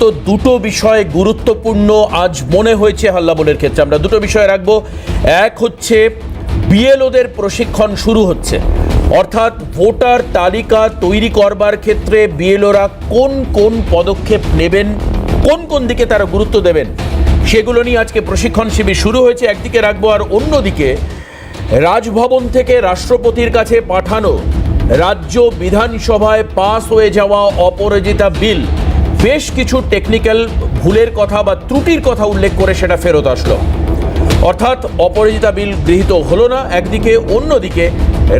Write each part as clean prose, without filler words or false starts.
তো দুটো বিষয় গুরুত্বপূর্ণ আজ মনে হয়েছে হাল্লাবোলের ক্ষেত্রে। আমরা দুটো বিষয় রাখবো। এক হচ্ছে বিএলওদের প্রশিক্ষণ শুরু হচ্ছে, অর্থাৎ ভোটার তালিকা তৈরি করবার ক্ষেত্রে বিএলওরা কোন কোন পদক্ষেপ নেবেন, কোন কোন দিকে তারা গুরুত্ব দেবেন, সেগুলো নিয়ে আজকে প্রশিক্ষণ শিবির শুরু হয়েছে একদিকে রাখবো। আর অন্যদিকে রাজভবন থেকে রাষ্ট্রপতির কাছে পাঠানো রাজ্য বিধানসভায় পাস হয়ে যাওয়া অপরাজিতা বিল বেশ কিছু টেকনিক্যাল ভুলের কথা বা ত্রুটির কথা উল্লেখ করে সেটা ফেরত আসলো। অর্থাৎ অপরাজিতা বিল গৃহীত হলো না একদিকে, অন্যদিকে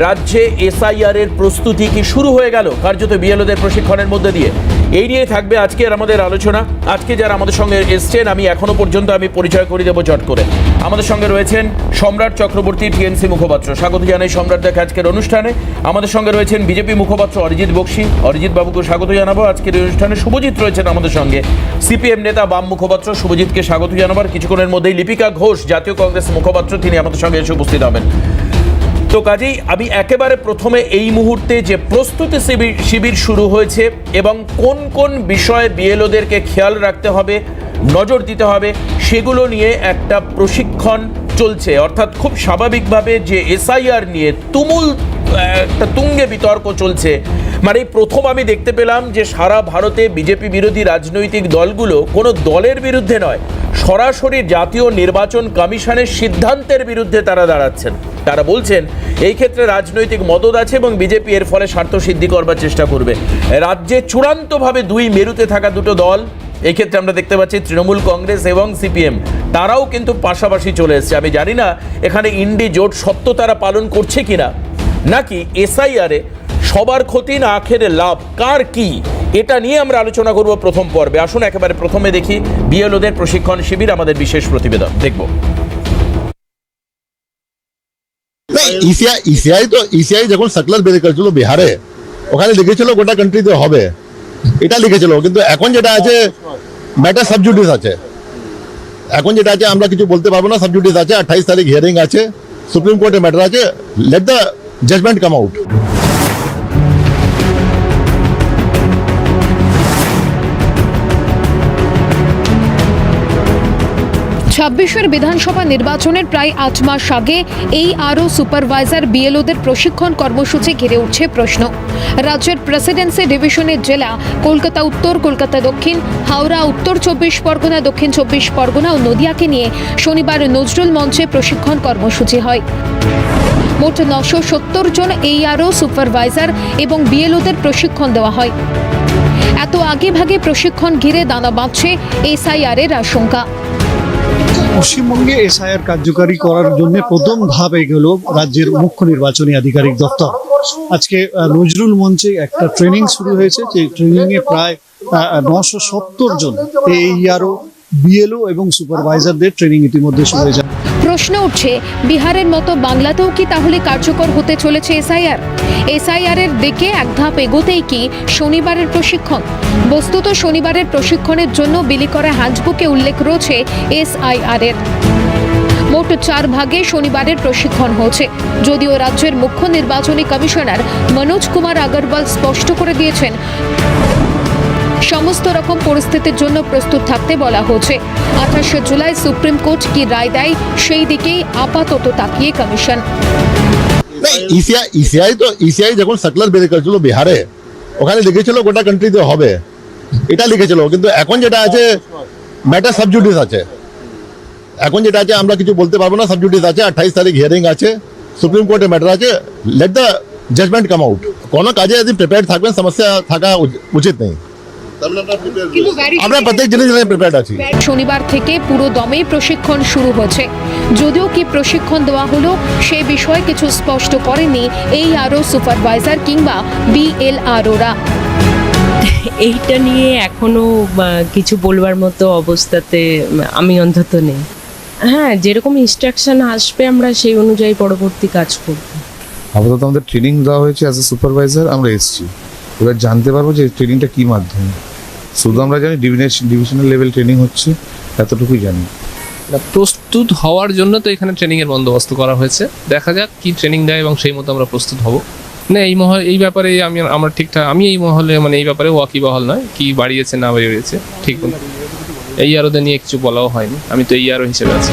রাজ্যে এসআইআর এর প্রস্তুতি কি শুরু হয়ে গেল কার্যত বিএলওদের প্রশিক্ষণের মধ্যে দিয়ে। এই নিয়ে থাকবে আজকের আমাদের আলোচনা। আজকে যারা আমাদের সঙ্গে এসছেন আমি এখনো পর্যন্ত পরিচয় করে দেবো চট করে। আমাদের সঙ্গে রয়েছেন সম্রাট চক্রবর্তী, টিএমসি মুখপাত্র, স্বাগত জানাই সম্রাট দেখ আজকের অনুষ্ঠানে। আমাদের সঙ্গে রয়েছেন বিজেপি মুখপাত্র অরিজিৎ বক্সি, অরিজিৎ বাবুকে স্বাগত জানাবো আজকের এই অনুষ্ঠানে। শুভজিৎ রয়েছেন আমাদের সঙ্গে, সিপিএম নেতা বাম মুখপাত্র, শুভজিৎকে স্বাগত জানাবার কিছুক্ষণের মধ্যেই লিপিকা ঘোষ জাতীয় কংগ্রেস মুখপাত্র, তিনি আমাদের সঙ্গে এসে উপস্থিত হবেন। তো কাজেই আমি একেবারে প্রথমে এই মুহূর্তে যে প্রস্তুতি শিবির শুরু হয়েছে এবং কোন কোন বিষয়ে বিএলওদেরকে খেয়াল রাখতে হবে, নজর দিতে হবে, সেগুলো নিয়ে একটা প্রশিক্ষণ চলছে। অর্থাৎ খুব স্বাভাবিকভাবে যে এসআইআর নিয়ে তুমুল একটা তুঙ্গে বিতর্ক চলছে, মানে প্রথম আমি দেখতে পেলাম যে সারা ভারতে বিজেপি বিরোধী রাজনৈতিক দলগুলো কোনো দলের বিরুদ্ধে নয়, সরাসরি জাতীয় নির্বাচন কমিশনের সিদ্ধান্তের বিরুদ্ধে তারা দাঁড়াচ্ছেন। তারা বলছেন এই ক্ষেত্রে রাজনৈতিক মদত আছে এবং বিজেপি এর ফলে স্বার্থ সিদ্ধি করবার চেষ্টা করবে। রাজ্যে চূড়ান্তভাবে দুই মেরুতে থাকা দুটো দল, এই ক্ষেত্রে আমরা দেখতে পাচ্ছি তৃণমূল কংগ্রেস এবং সিপিএম, তারাও কিন্তু পাশাপাশি চলে এসছে। আমি জানি না এখানে ইন্ডি জোট সত্য তারা পালন করছে কিনা, নাকি এসআইআরে সবার ক্ষতি না আখেরে লাভ কার কি, এটা নিয়ে আমরা আলোচনা করব প্রথম পর্বে। আসুন একেবারে প্রথমে দেখি বিএলওদের প্রশিক্ষণ শিবির, আমাদের বিশেষ প্রতিবেদন দেখব। ইসিআই যখন সার্কুলার বের করেছিল বিহারে, ওখানে লিখেছিল গোটা কান্ট্রিতে হবে, এটা লিখেছিল। কিন্তু এখন যেটা আছে ম্যাটার সাবজুডিস আছে, এখন যেটা আছে আমরা কিছু বলতে পারবো না, সাবজুডিস আছে। 28 তারিখ হিয়ারিং আছে, সুপ্রিম কোর্টে ম্যাটার আছে, let the judgement come out. ছাব্বিশের বিধানসভা নির্বাচনের প্রায় 8 মাস আগে এই আরও সুপারভাইজার বিএলওদের প্রশিক্ষণ কর্মসূচি ঘিরে উঠছে প্রশ্ন। রাজ্যের প্রেসিডেন্সি ডিভিশনের জেলা কলকাতা উত্তর, কলকাতা দক্ষিণ, হাওড়া, উত্তর 24 পরগনা, দক্ষিণ 24 পরগনা ও নদিয়াকে নিয়ে শনিবার নজরুল মঞ্চে প্রশিক্ষণ কর্মসূচি হয়। মোট 970 জন এই আরও সুপারভাইজার এবং বিএলওদের প্রশিক্ষণ দেওয়া হয়। এত আগে ভাগে প্রশিক্ষণ ঘিরে দানা বাঁধছে এসআইআর এর আশঙ্কা। পশ্চিমবঙ্গে এসআইআর কার্যকারী করার জন্য প্রথম ধাপ এগোল রাজ্যের মুখ্য নির্বাচনী আধিকারিক দপ্তর। আজকে নজরুল মঞ্চে একটা ট্রেনিং শুরু হয়েছে, যে ট্রেনিংয়ে প্রায় 970 জন এইআরও, বিএলও এবং সুপারভাইজারদের ট্রেনিং ইতিমধ্যে শুরু হয়েছে। প্রশ্ন উঠছে, বিহারের মতো বাংলাতেও কি তাহলে কার্যকর হতে চলেছে এসআইআর? এসআইআর এর দিকে এক ধাপ এগোতেই কি শনিবারের প্রশিক্ষণ? বস্তুত শনিবারের প্রশিক্ষণের জন্য বিলি করা হ্যান্ডবুকে উল্লেখ রয়েছে এসআইআর এর। মোট 4 ভাগে শনিবারের প্রশিক্ষণ হয়েছে, যদিও রাজ্যের মুখ্য নির্বাচনী কমিশনার মনোজ কুমার আগরওয়াল স্পষ্ট করে দিয়েছেন সমস্ত রকম পরিস্থিতির জন্য প্রস্তুত থাকতে বলা হয়েছে। 28 জুলাই সুপ্রিম কোর্ট কি রায় দেয় সেই দিকেই আপাতত তাকিয়ে কমিশন। ইসিআই যখন সার্কুলার বের করেছিল বিহারে, ওখানে লিখেছিল গোটা কান্ট্রিতে হবে, এটা লিখেছিল। কিন্তু এখন যেটা আছে ম্যাটার সাবজুডিস আছে, এখন যেটা আছে আমরা কিছু বলতে পারবো না, সাবজুডিস আছে। 28 তারিখ হিয়ারিং আছে, সুপ্রিম কোর্টে ম্যাটার আছে, let the judgement come out. কোনো কাজে যদি প্রিপেয়ার থাকবেন, সমস্যা থাকা উচিত নেই। আমরা প্রত্যেক জিনিস প্রিপেয়ার্ড আছি। শনিবার থেকে পুরো দমে প্রশিক্ষণ শুরু হচ্ছে, যদিও কি প্রশিক্ষণ দেওয়া হলো সে বিষয়ে কিছু স্পষ্ট করেনি এই আরও সুপারভাইজার কিংবা বিএলআরওরা। এইটা নিয়ে এখনো কিছু বলবার মতো অবস্থাতে আমি অন্তত নেই। হ্যাঁ, যেরকম ইনস্ট্রাকশন আসবে আমরা সেই অনুযায়ী পরবর্তী কাজ করব। আপাতত আমাদের ট্রেনিং দেওয়া হয়েছে অ্যাজ এ সুপারভাইজার, আমরা এসেছি, এবার জানতে পারবো যে ট্রেনিংটা কী মাধ্যমে। শুধু আমরা জানি ডিভিশনাল লেভেল ট্রেনিং হচ্ছে, এতটুকুই জানি। প্রস্তুত হওয়ার জন্য তো এখানে ট্রেনিংয়ের বন্দোবস্ত করা হয়েছে, দেখা যাক কি ট্রেনিং দেয় এবং সেই মতো আমরা প্রস্তুত হব। না এই ব্যাপারে আমার ঠিকঠাক আমি এই মহলে মানে এই ব্যাপারে ওয়াকিবহাল নয়, কি বাড়িয়েছে না বাড়িয়েছে ঠিক এই আরোদের নিয়ে কিছু বলাও হয়নি, আমি তো এই আরো হিসেবে আছি।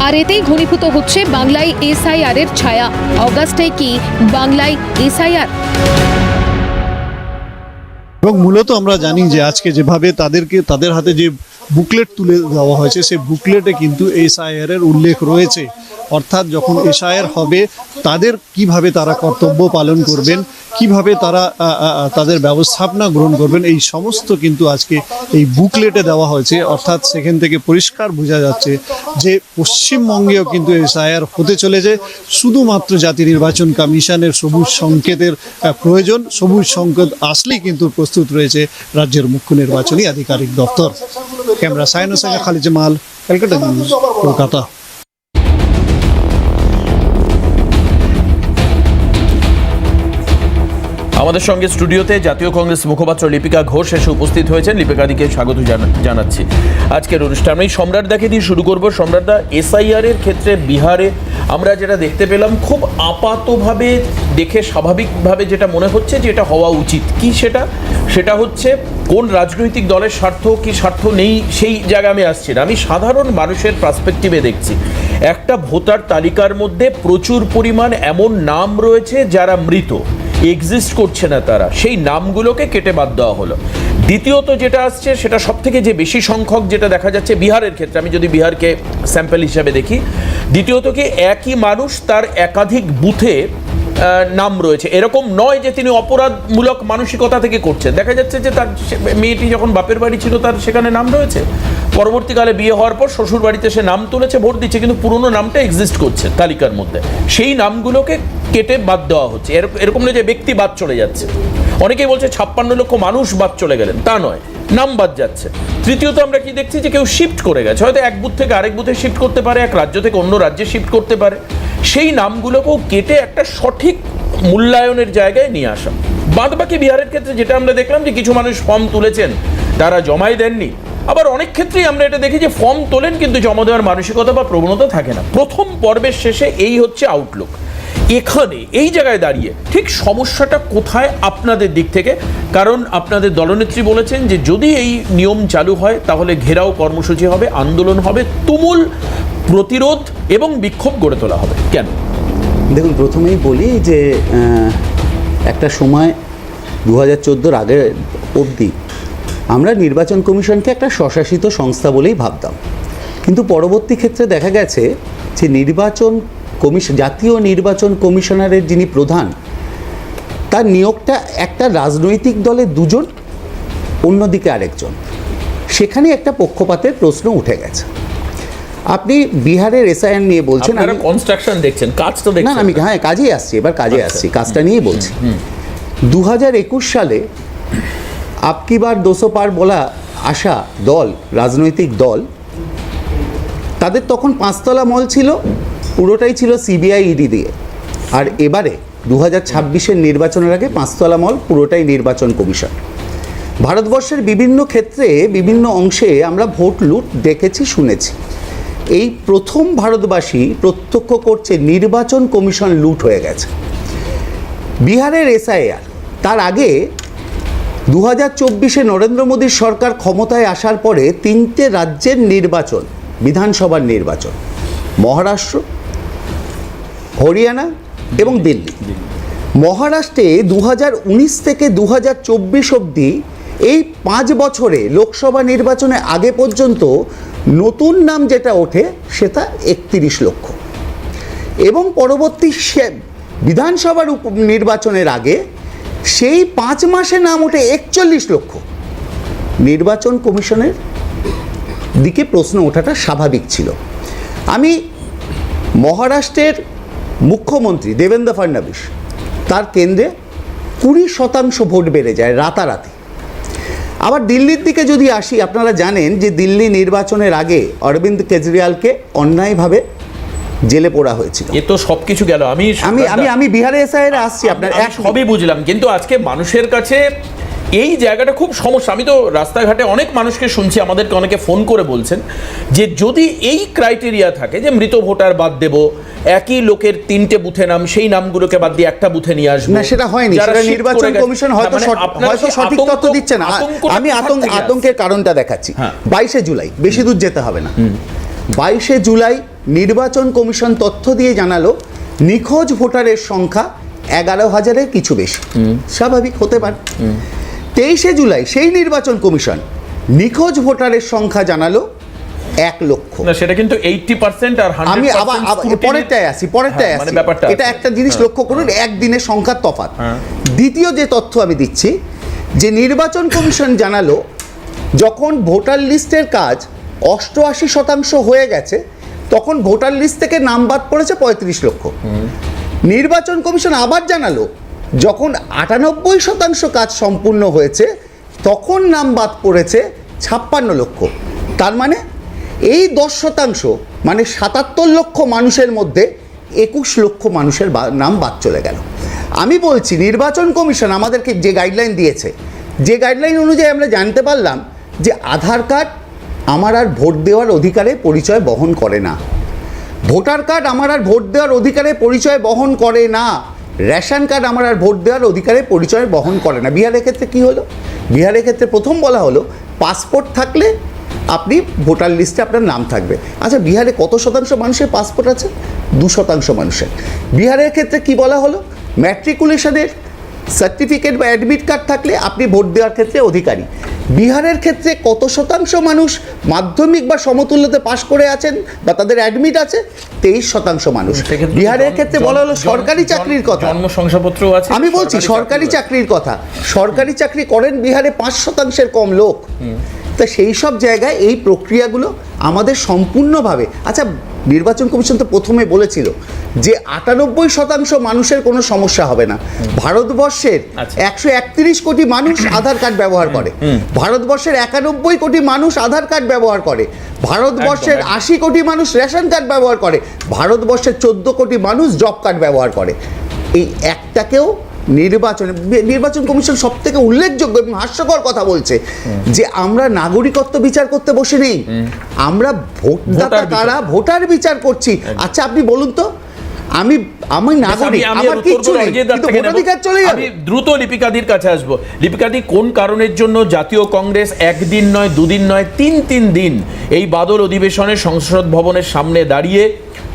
আর এতেই ঘনীভূত হচ্ছে বাংলায় এসআইআর এর ছায়া। অগাস্টে কি বাংলায় এসআইআর? এবং মূলত আমরা জানি যে আজকে যেভাবে তাদের হাতে যে বুকলেট তুলে দেওয়া হয়েছে, সেই বুকলেটে কিন্তু এসআইআর এর উল্লেখ রয়েছে। অর্থাৎ যখন এসআইআর হবে তাদের কিভাবে তারা কর্তব্য পালন করবেন, কিভাবে তারা তাদের ব্যবস্থাপনা গ্রহণ করবেন, এই সমস্ত কিন্তু আজকে এই বুকলেটে দেওয়া হয়েছে। অর্থাৎ সেখান থেকে পরিষ্কার বোঝা যাচ্ছে যে পশ্চিমবঙ্গেও কিন্তু এসআইআর হতে চলেছে। শুধুমাত্র জাতীয় নির্বাচন কমিশনের সবুজ সংকেতের প্রয়োজন। সবুজ সংকেত আসলেই কিন্তু প্রস্তুত রয়েছে রাজ্যের মুখ্য নির্বাচনী আধিকারিক দপ্তর। ক্যামেরা সায়নের সঙ্গে খালিদ জামাল, ক্যালকাটা নিউজ, কলকাতা। আমাদের সঙ্গে স্টুডিওতে জাতীয় কংগ্রেস মুখপাত্র লিপিকা ঘোষ এসে উপস্থিত হয়েছেন। লিপিকাদিকে স্বাগত জানাচ্ছি আজকের অনুষ্ঠান। আমি সম্রাট দাকে দিয়ে শুরু করব। সম্রাট দা, এসআইআর এর ক্ষেত্রে বিহারে আমরা যেটা দেখতে পেলাম, খুব আপাতভাবে দেখে স্বাভাবিকভাবে যেটা মনে হচ্ছে যে এটা হওয়া উচিত, কি সেটা হচ্ছে কোন রাজনৈতিক দলের স্বার্থ কি স্বার্থ নেই সেই জায়গায় আমি আসছি না। আমি সাধারণ মানুষের পার্সপেক্টিভে দেখছি একটা ভোটার তালিকার মধ্যে প্রচুর পরিমাণ এমন নাম রয়েছে যারা মৃত, এক্সিস্ট করছে না, তারা সেই নামগুলোকে কেটে বাদ দেওয়া হলো। দ্বিতীয়ত যেটা আসছে সেটা সব থেকে যে বেশি সংখ্যক যেটা দেখা যাচ্ছে বিহারের ক্ষেত্রে, আমি যদি বিহারকে স্যাম্পল হিসাবে দেখি, দ্বিতীয়ত কি একই মানুষ তার একাধিক বুথে নাম রয়েছে। এরকম নয় যে তিনি অপরাধমূলক মানসিকতা থেকে করছেন। দেখা যাচ্ছে যে তার মেয়েটি যখন বাপের বাড়ি ছিল তার সেখানে নাম রয়েছে, পরবর্তীকালে বিয়ে হওয়ার পর শ্বশুর বাড়িতে সে নাম তুলেছে, ভোট দিচ্ছে, কিন্তু পুরনো নামটা এক্সিস্ট করছে তালিকার মধ্যে। সেই নামগুলোকে কেটে বাদ দেওয়া হচ্ছে। এরকম নয় যে ব্যক্তি বাদ চলে যাচ্ছে। অনেকেই বলছে 56 লক্ষ মানুষ বাদ চলে গেলেন, তা নয়, নাম বাদ যাচ্ছে। তৃতীয়ত আমরা কি দেখছি যে কেউ শিফট করে গেছে, হয়তো এক বুথ থেকে আরেক বুথে শিফট করতে পারে, এক রাজ্য থেকে অন্য রাজ্যে শিফট করতে পারে। সেই নামগুলোকেও কেটে একটা সঠিক মূল্যায়নের জায়গায় নিয়ে আসা। বাদবাকি বিহারের ক্ষেত্রে যেটা আমরা দেখলাম যে কিছু মানুষ ফর্ম তুলেছেন, তারা জমাই দেননি। আবার অনেক ক্ষেত্রেই আমরা এটা দেখি যে ফর্ম তোলেন কিন্তু জমা দেওয়ার মানসিকতা বা প্রবণতা থাকে না। প্রথম পর্বের শেষে এই হচ্ছে আউটলুক। এখানে এই জায়গায় দাঁড়িয়ে ঠিক সমস্যাটা কোথায় আপনাদের দিক থেকে? কারণ আপনাদের দলনেত্রী বলেছেন যে যদি এই নিয়ম চালু হয় তাহলে ঘেরাও কর্মসূচি হবে, আন্দোলন হবে, তুমুল প্রতিরোধ এবং বিক্ষোভ গড়ে তোলা হবে। কেন? দেখুন, প্রথমেই বলি যে একটা সময় 2014 আগে অবধি আমরা নির্বাচন কমিশনকে একটা স্বশাসিত সংস্থা বলেই ভাবতাম, কিন্তু পরবর্তী ক্ষেত্রে দেখা গেছে যে জাতীয় নির্বাচন কমিশনারের যিনি প্রধান, তার নিয়োগটা একটা রাজনৈতিক দলে দুজন, অন্যদিকে আরেকজন। সেখানে একটা পক্ষপাতের প্রশ্ন উঠে গেছে। আপনি বিহারের এসআইআর নিয়ে বলছেন, আপনারা কনস্ট্রাকশন দেখছেন, কাজ তো দেখছেন। না, আমি কাজেই আসছি, এবার কাজে আসছি, কাজটা নিয়েই বলছি। 2021 সালে আপকি বার 200 পার বলা আসা দল, রাজনৈতিক দল, তাদের তখন 5তলা মল ছিল, পুরোটাই ছিল সিবিআই ইডি দিয়ে। আর এবারে 2026-এর নির্বাচনের আগে 5তলা মল পুরোটাই নির্বাচন কমিশন। ভারতবর্ষের বিভিন্ন ক্ষেত্রে বিভিন্ন অংশে আমরা ভোট লুট দেখেছি, শুনেছি। এই প্রথম ভারতবাসী প্রত্যক্ষ করছে নির্বাচন কমিশন লুট হয়ে গেছে। বিহারের এসআইআর, তার আগে 2024-এ নরেন্দ্র মোদীর সরকার ক্ষমতায় আসার পরে 3টে রাজ্যের নির্বাচন, বিধানসভার নির্বাচন, মহারাষ্ট্র, হরিয়ানা এবং দিল্লি। মহারাষ্ট্রে 2019 থেকে 2024 অবধি এই 5 বছরে লোকসভা নির্বাচনে আগে পর্যন্ত নতুন নাম যেটা ওঠে সেটা 31 লক্ষ, এবং পরবর্তী বিধানসভার নির্বাচনের আগে সেই 5 মাসে নাম ওঠে 41 লক্ষ। নির্বাচন কমিশনের দিকে প্রশ্ন ওঠাটা স্বাভাবিক ছিল। আমি মহারাষ্ট্রের মুখ্যমন্ত্রী দেবেন্দ্র ফডনবিস, তার কেন্দ্রে 20% ভোট বেড়ে যায় রাতারাতি। আবার দিল্লির দিকে যদি আসি, আপনারা জানেন যে দিল্লি নির্বাচনের আগে অরবিন্দ কেজরিওয়ালকে অন্যায়ভাবে জেলে পোড়া হয়েছিল। এ তো সবকিছু গেল। আমি আমি বিহারে এসআইআর আসছি, আপনার সবই বুঝলাম, কিন্তু আজকে মানুষের কাছে এই জায়গাটা খুব সমস্যা। আমি তো রাস্তাঘাটে অনেক মানুষকে শুনছি, আমাদেরকে অনেকে ফোন করে বলছেন যে যদি এই ক্রাইটেরিয়া থাকে যে মৃত ভোটার বাদ দেব, একই লোকের 3টে বুথে নাম, সেই নামগুলোকে বাদ দিয়ে একটা বুথে নিয়ে আসবো, না সেটা হয়নি, যারা সেটা shift নির্বাচন করে গেছে। কমিশন হয়তো মানে আপনারা হয়তো সেই সঠিক তথ্য আতঙ্ক- দিচ্ছে না। আতঙ্কটা আমি কোথা থেকে আসছে? আতঙ্কের কারণটা দেখাচ্ছি। হ্যাঁ। 22শে জুলাই, বেশি দূর যেতে হবে না। 22শে জুলাই নির্বাচন কমিশন তথ্য দিয়ে জানালো নিখোঁজ ভোটারের সংখ্যা 11,000-এর কিছু বেশি। স্বাভাবিক হতে পারে। 23শে জুলাই সেই নির্বাচন কমিশন নিখোঁজ ভোটারের সংখ্যা জানালো 1 লক্ষ। না সেটা কিন্তু 80% আর 100% আমি আবার পরেরটায় আসি, হ্যাঁ, মানে ব্যাপারটা এটা আছে। একটা জিনিস লক্ষ্য করুন, একদিনের সংখ্যার তফাৎ। দ্বিতীয় যে তথ্য আমি দিচ্ছি, যে নির্বাচন কমিশন জানালো যখন ভোটার লিস্টের কাজ 88% হয়ে গেছে, তখন ভোটার লিস্ট থেকে নাম বাদ পড়েছে 35 লক্ষ। নির্বাচন কমিশন আবার জানালো যখন 98% কাজ সম্পূর্ণ হয়েছে, তখন নাম বাদ পড়েছে 56 লক্ষ। তার মানে এই 10% মানে 77 লক্ষ মানুষের মধ্যে 21 লক্ষ মানুষের নাম বাদ চলে গেল। আমি বলছি নির্বাচন কমিশন আমাদেরকে যে গাইডলাইন দিয়েছে, যে গাইডলাইন অনুযায়ী আমরা জানতে পারলাম যে আধার কার্ড আমার আর ভোট দেওয়ার অধিকারে পরিচয় বহন করে না, ভোটার কার্ড আমার আর ভোট দেওয়ার অধিকারে পরিচয় বহন করে না, রেশন কার্ড আমার আর ভোট দেওয়ার অধিকারে পরিচয় বহন করে না। বিহারের ক্ষেত্রে কি হলো? বিহারের ক্ষেত্রে প্রথম বলা হলো পাসপোর্ট থাকলে আপনি ভোটার লিস্টে আপনার নাম থাকবে। আচ্ছা, বিহারে কত শতাংশ মানুষের পাসপোর্ট আছে? 2% মানুষের। বিহারের ক্ষেত্রে কি বলা হলো? ম্যাট্রিকুলেশনের সার্টিফিকেট বা অ্যাডমিট কার্ড থাকলে আপনি ভোট দেওয়ার ক্ষেত্রে অধিকারী। বিহারের ক্ষেত্রে কত শতাংশ মানুষ মাধ্যমিক বা সমতুল্যতে পাশ করে আছেন বা তাদের অ্যাডমিট আছে? 23% মানুষ। সেক্ষেত্রে বিহারের ক্ষেত্রে বলা হলো সরকারি চাকরির কথা। জন্ম শংসাপত্র আছে, আমি বলছি সরকারি চাকরির কথা। সরকারি চাকরি করেন বিহারে 5%-এর কম লোক। তা সেই সব জায়গায় এই প্রক্রিয়াগুলো আমাদের সম্পূর্ণভাবে, আচ্ছা নির্বাচন কমিশন তো প্রথমে বলেছিল যে 98% মানুষের কোনো সমস্যা হবে না। ভারতবর্ষের 131 কোটি মানুষ আধার কার্ড ব্যবহার করে, ভারতবর্ষের 91 কোটি মানুষ আধার কার্ড ব্যবহার করে, ভারতবর্ষের 80 কোটি মানুষ রেশন কার্ড ব্যবহার করে, ভারতবর্ষের 14 কোটি মানুষ জব কার্ড ব্যবহার করে। এই একটাকেও নির্বাচন কমিশন সব থেকে উল্লেখযোগ্য এবং হাস্যকর কথা বলছে যে আমরা নাগরিকত্ব বিচার করতে বসে নেই, আমরা ভোটদাতা কারা ভোটার বিচার করছি। আচ্ছা আপনি বলুন তো, আমি নাগরিক, আমার কিচ্ছু নেই, কিন্তু ভোটাধিকার চলে যাবে। আমি দ্রুত লিপিকাদির কাছে আসবো। লিপিকাদি, কোন কারণের জন্য জাতীয় কংগ্রেস একদিন নয়, দুদিন নয়, 3 দিন এই বাদল অধিবেশনে সংসদ ভবনের সামনে দাঁড়িয়ে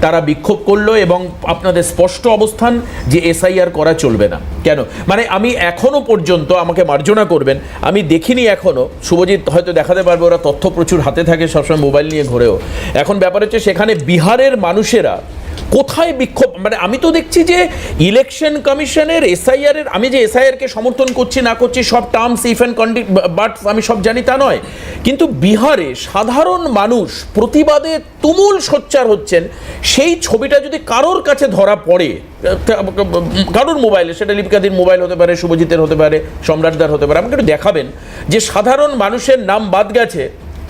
তারা বিক্ষোভ করলো এবং আপনাদের স্পষ্ট অবস্থান যে এসআইআর করা চলবে না? কেন? মানে আমি এখনো পর্যন্ত, আমাকে মার্জনা করবেন, আমি দেখিনি এখনো, শুভজিৎ হয়তো দেখাতে পারবে, ওরা তথ্য প্রচুর হাতে থাকে, সবসময় মোবাইল নিয়ে ঘোরেও। এখন ব্যাপার হচ্ছে সেখানে বিহারের মানুষেরা কোথায় বিক্ষোভ? মানে আমি তো দেখছি যে ইলেকশন কমিশনের এসআইআর, আমি যে এসআইআরকে সমর্থন করছি না করছি, সব টার্মস ইফ অ্যান্ড বাটস আমি সব জানি তা নয়, কিন্তু বিহারে সাধারণ মানুষ প্রতিবাদে তুমুল সোচ্চার হচ্ছেন। সেই ছবিটা যদি কারোর কাছে ধরা পড়ে, কারোর মোবাইলে, সেটা লিপিকাদির মোবাইল হতে পারে, শুভজিতের হতে পারে, সম্রাটদার হতে পারে, আমাকে একটু দেখাবেন যে সাধারণ মানুষের নাম বাদ গেছে,